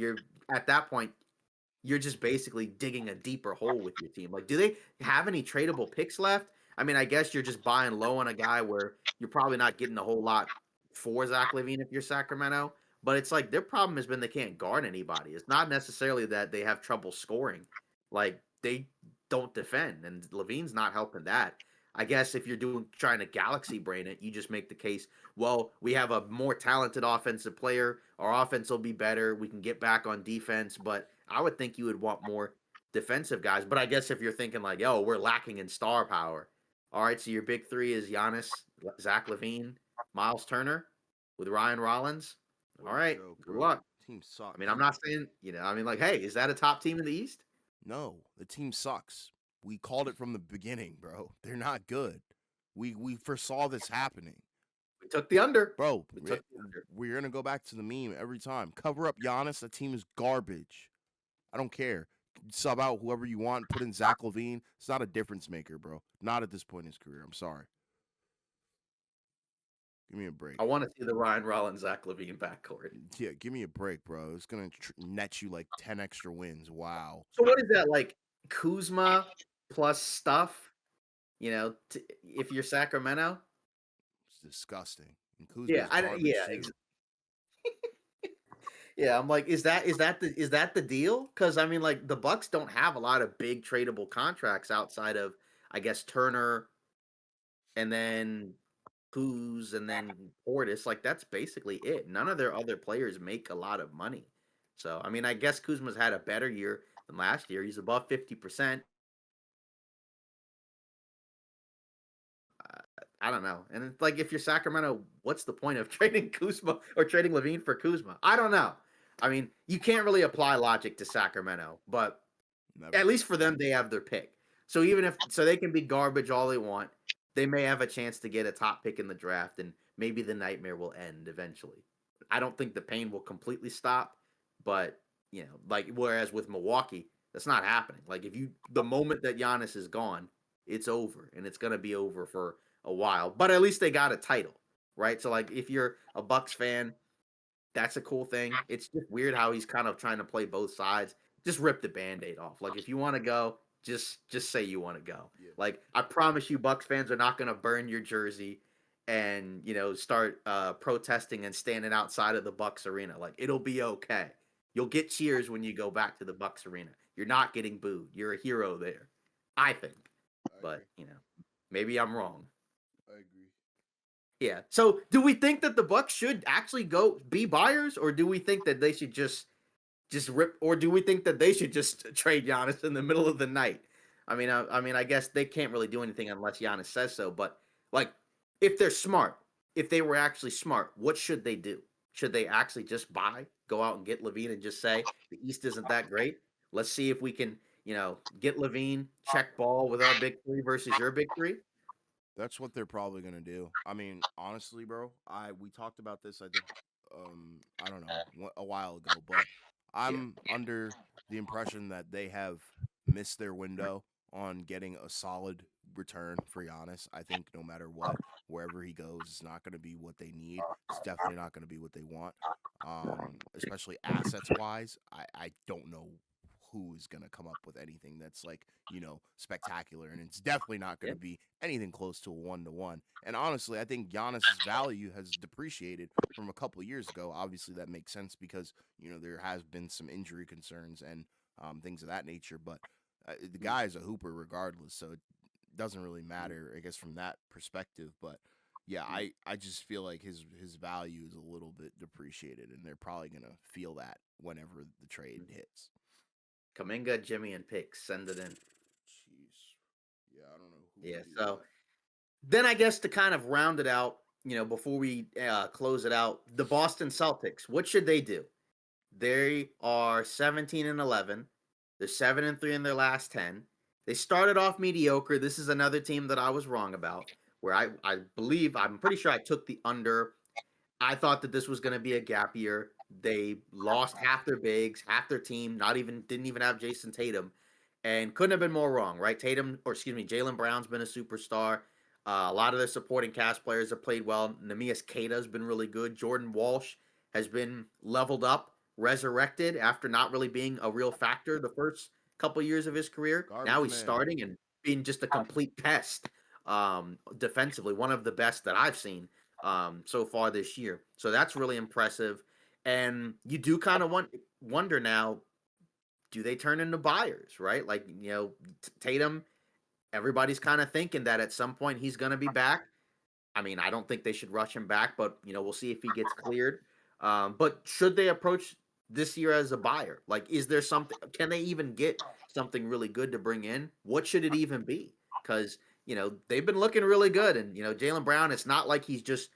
you're just basically digging a deeper hole with your team. Like, do they have any tradable picks left? I mean, I guess you're just buying low on a guy where you're probably not getting a whole lot for Zach LaVine if you're Sacramento. But it's like their problem has been they can't guard anybody. It's not necessarily that they have trouble scoring. Like, they don't defend, and LaVine's not helping that. I guess if you're trying to galaxy brain it, you just make the case, well, we have a more talented offensive player. Our offense will be better. We can get back on defense. But I would think you would want more defensive guys. But I guess if you're thinking like, yo, we're lacking in star power. All right, so your big three is Giannis, Zach LaVine, Miles Turner with Ryan Rollins. All right, good luck. Team sucks. I mean, I'm not saying, hey, is that a top team in the East? No, the team sucks. We called it from the beginning, bro. They're not good. We foresaw this happening. We took the under. Bro, we're going to go back to the meme every time. Cover up Giannis. The team is garbage. I don't care. Sub out whoever you want. Put in Zach LaVine. It's not a difference maker, bro. Not at this point in his career. I'm sorry. Give me a break. I want to see the Ryan Rollins, Zach LaVine backcourt. Yeah, give me a break, bro. It's going to net you like 10 extra wins. Wow. So what is that, like Kuzma plus stuff? If you're Sacramento? It's disgusting. And Kuzma's yeah, I'm like, is that the deal? Because I mean, like the Bucks don't have a lot of big tradable contracts outside of, I guess, Turner and then Kuz, and then Portis. Like that's basically it. None of their other players make a lot of money. So I mean, I guess Kuzma's had a better year than last year. He's above 50%. I don't know. And it's like if you're Sacramento, what's the point of trading Kuzma or trading Levine for Kuzma? I don't know. I mean, you can't really apply logic to Sacramento, but Never. at least for them, they have their pick. So even if so, they can be garbage all they want. They may have a chance to get a top pick in the draft, and maybe the nightmare will end eventually. I don't think the pain will completely stop, but like whereas with Milwaukee, that's not happening. Like if you the moment that Giannis is gone, it's over, and it's gonna be over for a while. But at least they got a title, right? So like if you're a Bucks fan, that's a cool thing. It's just weird how he's kind of trying to play both sides. Just rip the band-aid off. Like if you want to go, just say you want to go. Yeah. Like I promise you Bucks fans are not going to burn your jersey and, start protesting and standing outside of the Bucks arena. Like it'll be okay. You'll get cheers when you go back to the Bucks arena. You're not getting booed. You're a hero there. I think. I But, agree. maybe I'm wrong. I agree. Yeah. So, do we think that the Bucks should actually go be buyers, or do we think that they should just rip, or do we think that they should just trade Giannis in the middle of the night? I guess they can't really do anything unless Giannis says so. But like, if they're smart, if they were actually smart, what should they do? Should they actually just go out and get Levine, and just say the East isn't that great? Let's see if we can, get Levine, check ball with our big three versus your big three. That's what they're probably gonna do. I mean, honestly, bro, we talked about this. I think, I don't know, a while ago, but Yeah. I'm under the impression that they have missed their window on getting a solid return for Giannis. I think no matter what, wherever he goes, it's not going to be what they need. It's definitely not going to be what they want. Especially assets wise, I don't know who is going to come up with anything that's like spectacular, and it's definitely not going Yeah. to be anything close to a 1-to-1. And honestly, I think Giannis's value has depreciated from a couple of years ago. Obviously, that makes sense because there has been some injury concerns and things of that nature. But the guy is a hooper regardless, so it doesn't really matter, I guess, from that perspective. But yeah, I just feel like his value is a little bit depreciated, and they're probably gonna feel that whenever the trade hits. Kaminga, Jimmy, and Picks. Send it in. Jeez, yeah, I don't know who Yeah. would do So that. then I guess to kind of round it out, before we close it out, the Boston Celtics. What should they do? They are 17-11. They're 7-3 in their last 10. They started off mediocre. This is another team that I was wrong about, where I'm pretty sure I took the under. I thought that this was going to be a gap year. They lost half their bigs, half their team. Didn't even have Jason Tatum, and couldn't have been more wrong, right? Jaylen Brown's been a superstar. A lot of their supporting cast players have played well. Neemias Queta has been really good. Jordan Walsh has been leveled up, resurrected after not really being a real factor the first couple years of his career. Now Garbage he's man. starting and being just a complete pest defensively, one of the best that I've seen so far this year. So that's really impressive. And you do kind of wonder now, do they turn into buyers, right? Like, Tatum, everybody's kind of thinking that at some point he's going to be back. I mean, I don't think they should rush him back, but, we'll see if he gets cleared. But should they approach this year as a buyer? Like, is there something, can they even get something really good to bring in? What should it even be? Because, they've been looking really good. And, Jaylen Brown, it's not like he's just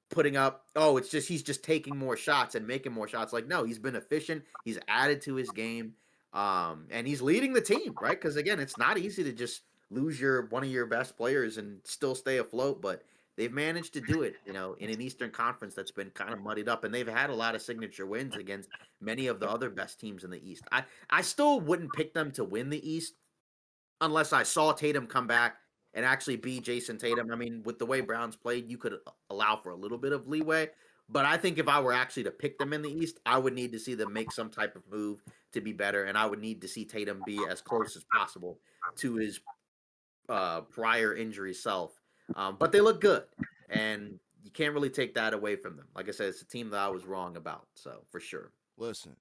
putting up, it's just he's just taking more shots and making more shots. Like, no, he's been efficient. He's added to his game. And he's leading the team, right? Because again, it's not easy to just lose one of your best players and still stay afloat, but they've managed to do it, in an Eastern Conference that's been kind of muddied up, and they've had a lot of signature wins against many of the other best teams in the East. I still wouldn't pick them to win the East unless I saw Tatum come back and actually be Jason Tatum. I mean, with the way Browns played, you could allow for a little bit of leeway. But I think if I were actually to pick them in the East, I would need to see them make some type of move to be better, and I would need to see Tatum be as close as possible to his prior injury self. But they look good, and you can't really take that away from them. Like I said, it's a team that I was wrong about, so for sure. Listen,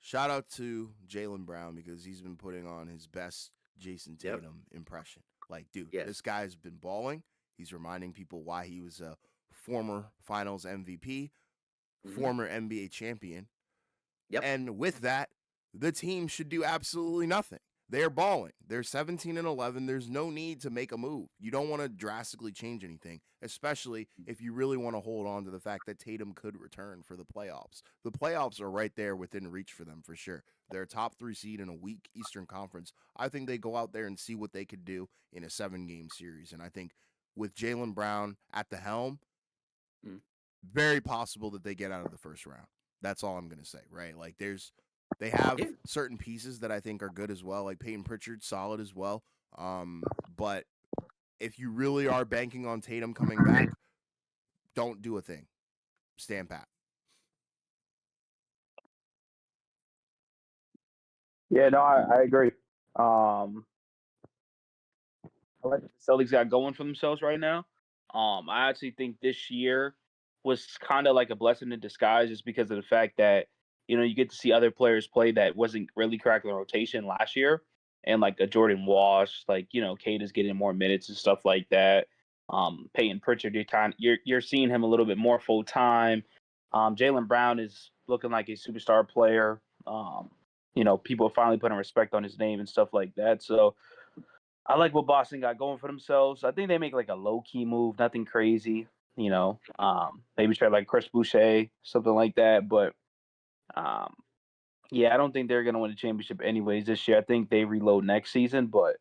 shout out to Jaylen Brown because he's been putting on his best Jason Yep. Tatum impression. Like, dude, Yes. this guy's been balling. He's reminding people why he was a former Finals MVP, Mhm. former NBA champion. Yep. And with that, the team should do absolutely nothing. They're balling. They're 17-11. There's no need to make a move. You don't want to drastically change anything, especially if you really want to hold on to the fact that Tatum could return for the playoffs. The playoffs are right there within reach for them for sure. They're a top 3 seed in a weak Eastern Conference. I think they go out there and see what they could do in a 7-game series. And I think with Jaylen Brown at the helm, Mm. very possible that they get out of the first round. That's all I'm going to say, right? Like they have Yeah. certain pieces that I think are good as well, like Peyton Pritchard, solid as well. But if you really are banking on Tatum coming back, don't do a thing. Stand pat. Yeah, no, I agree. I like what the Celtics got going for themselves right now. I actually think this year was kind of like a blessing in disguise, just because of the fact that you get to see other players play that wasn't really cracking the rotation last year, and like a Jordan Walsh, like Kate is getting more minutes and stuff like that. Peyton Pritchard, you're seeing him a little bit more full time. Jaylen Brown is looking like a superstar player. People are finally putting respect on his name and stuff like that. So I like what Boston got going for themselves. I think they make like a low key move, nothing crazy. Maybe trade like Chris Boucher, something like that. But um, yeah, I don't think they're gonna win the championship anyways this year. I think they reload next season. But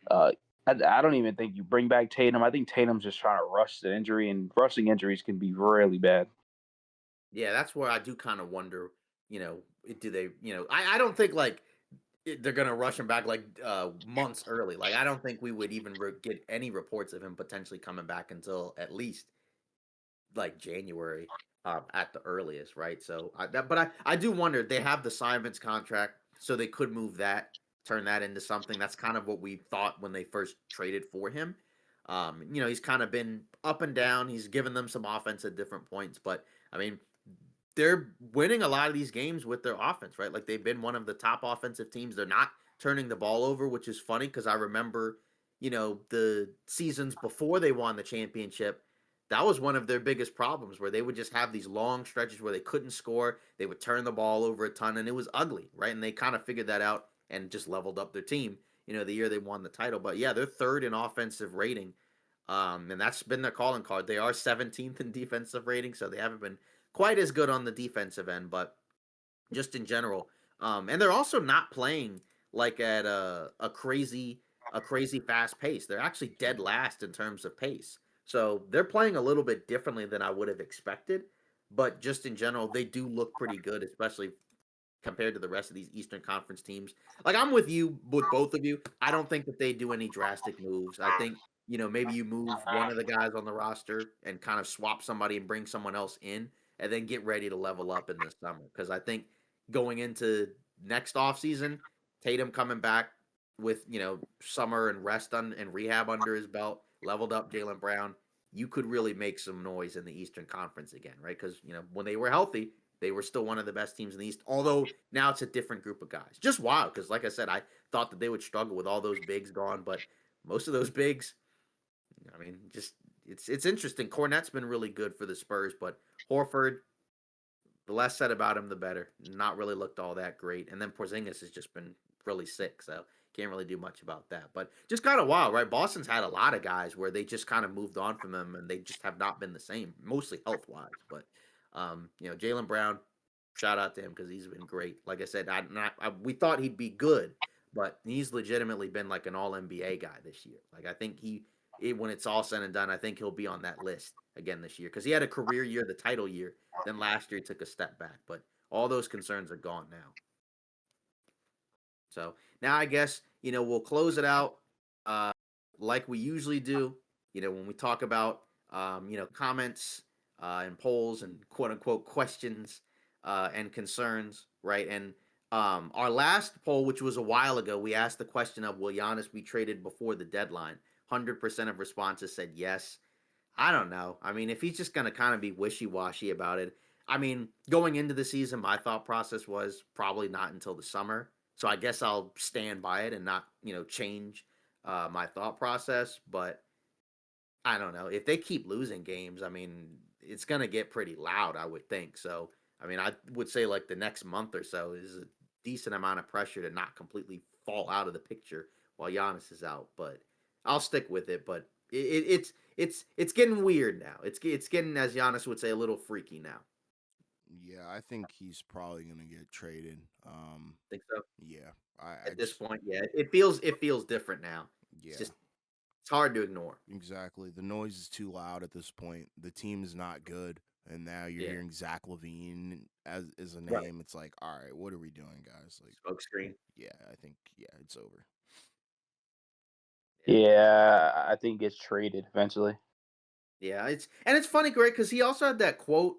uh, I don't even think you bring back Tatum. I think Tatum's just trying to rush the injury, and rushing injuries can be really bad. Yeah, that's where I do kind of wonder, do they, I don't think like they're gonna rush him back like months early. Like I don't think we would even get any reports of him potentially coming back until at least like January at the earliest, right? So, but I do wonder. They have the Simons contract, so they could move that, turn that into something. That's kind of what we thought when they first traded for him. He's kind of been up and down. He's given them some offense at different points, but I mean, they're winning a lot of these games with their offense, right? Like they've been one of the top offensive teams. They're not turning the ball over, which is funny because I remember, the seasons before they won the championship, that was one of their biggest problems where they would just have these long stretches where they couldn't score. They would turn the ball over a ton and it was ugly, right? And they kind of figured that out and just leveled up their team, the year they won the title. But yeah, they're third in offensive rating. And that's been their calling card. They are 17th in defensive rating, so they haven't been quite as good on the defensive end, but just in general. And they're also not playing like at a crazy fast pace. They're actually dead last in terms of pace. So they're playing a little bit differently than I would have expected. But just in general, they do look pretty good, especially compared to the rest of these Eastern Conference teams. Like I'm with you, with both of you. I don't think that they do any drastic moves. I think, maybe you move one of the guys on the roster and kind of swap somebody and bring someone else in and then get ready to level up in the summer. Because I think going into next offseason, Tatum coming back with, summer and rest and rehab under his belt, leveled up Jaylen Brown, you could really make some noise in the Eastern Conference again, right? Because, when they were healthy, they were still one of the best teams in the East, although now it's a different group of guys. Just wild, because like I said, I thought that they would struggle with all those bigs gone, but most of those bigs, I mean, just it's interesting. Cornette's been really good for the Spurs, but Horford, the less said about him, the better. Not really looked all that great. And then Porzingis has just been really sick, so can't really do much about that. But just kind of wild, right? Boston's had a lot of guys where they just kind of moved on from them, and they just have not been the same, mostly health wise. But Jaylen Brown, shout out to him because he's been great. Like I said, we thought he'd be good, but he's legitimately been like an All NBA guy this year. Like I think when it's all said and done, I think he'll be on that list again this year because he had a career year, the title year. Then last year he took a step back, but all those concerns are gone now. So now I guess we'll close it out uh, like we usually do. When we talk about comments and polls and quote unquote questions and concerns, right? And our last poll, which was a while ago, we asked the question of will Giannis be traded before the deadline? 100% of responses said yes. I don't know. I mean, if he's just going to kind of be wishy washy about it, I mean, going into the season, my thought process was probably not until the summer. So I guess I'll stand by it and not, change my thought process. But I don't know. If they keep losing games, I mean, it's gonna get pretty loud, I would think. So, I mean, I would say like the next month or so is a decent amount of pressure to not completely fall out of the picture while Giannis is out. But I'll stick with it. But it's getting weird now. It's getting, as Giannis would say, a little freaky now. Yeah, I think he's probably gonna get traded. Think so? Yeah, I At this just point, yeah, it feels different now. It's yeah, just it's hard to ignore. exactly. The noise is too loud at this point. The team is not good, and now you're Yeah, hearing Zach Levine as a right. name. It's like, all right, what are we doing, guys? Like, Smoke screen. yeah, I think it's over. Yeah. Yeah, I think gets traded eventually. Yeah, it's funny, Greg, because he also had that quote,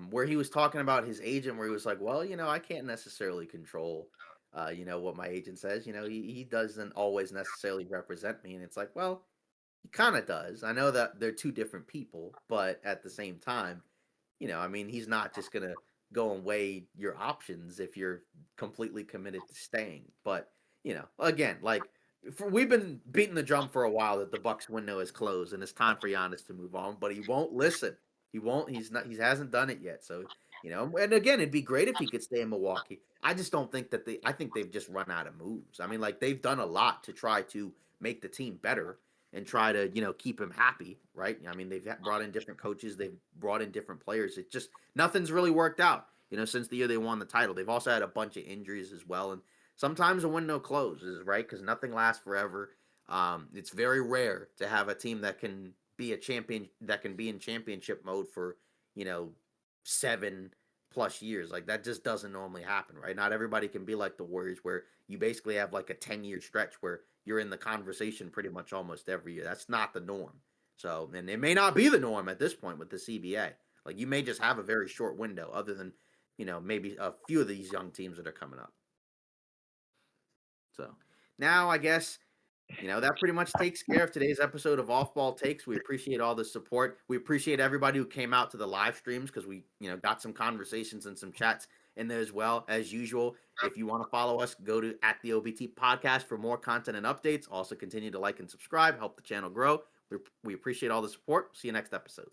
where he was talking about his agent, where he was like, "Well, I can't necessarily control, what my agent says. He doesn't always necessarily represent me." And it's like, well, he kind of does. I know that they're two different people, but at the same time, I mean, he's not just gonna go and weigh your options if you're completely committed to staying. But again, like we've been beating the drum for a while that the Bucks window is closed and it's time for Giannis to move on. But he won't listen. He won't. He's not. He hasn't done it yet. So and again, it'd be great if he could stay in Milwaukee. I just don't think that they. I think they've just run out of moves. I mean, like they've done a lot to try to make the team better and try to keep him happy, right? I mean, they've brought in different coaches, they've brought in different players. It just nothing's really worked out, since the year they won the title. They've also had a bunch of injuries as well, and sometimes a window closes, right? Because nothing lasts forever. It's very rare to have a team that can be a champion, that can be in championship mode for 7+ years. Like that just doesn't normally happen, right? Not everybody can be like the Warriors, where you basically have like a 10-year stretch where you're in the conversation pretty much almost every year. That's not the norm. So, and it may not be the norm at this point with the CBA. Like you may just have a very short window, other than maybe a few of these young teams that are coming up. So now I guess that pretty much takes care of today's episode of Off Ball Takes. We appreciate all the support. We appreciate everybody who came out to the live streams, because we, got some conversations and some chats in there as well. As usual, if you want to follow us, go to @the OBT podcast for more content and updates. Also, continue to like and subscribe, help the channel grow. We appreciate all the support. See you next episode.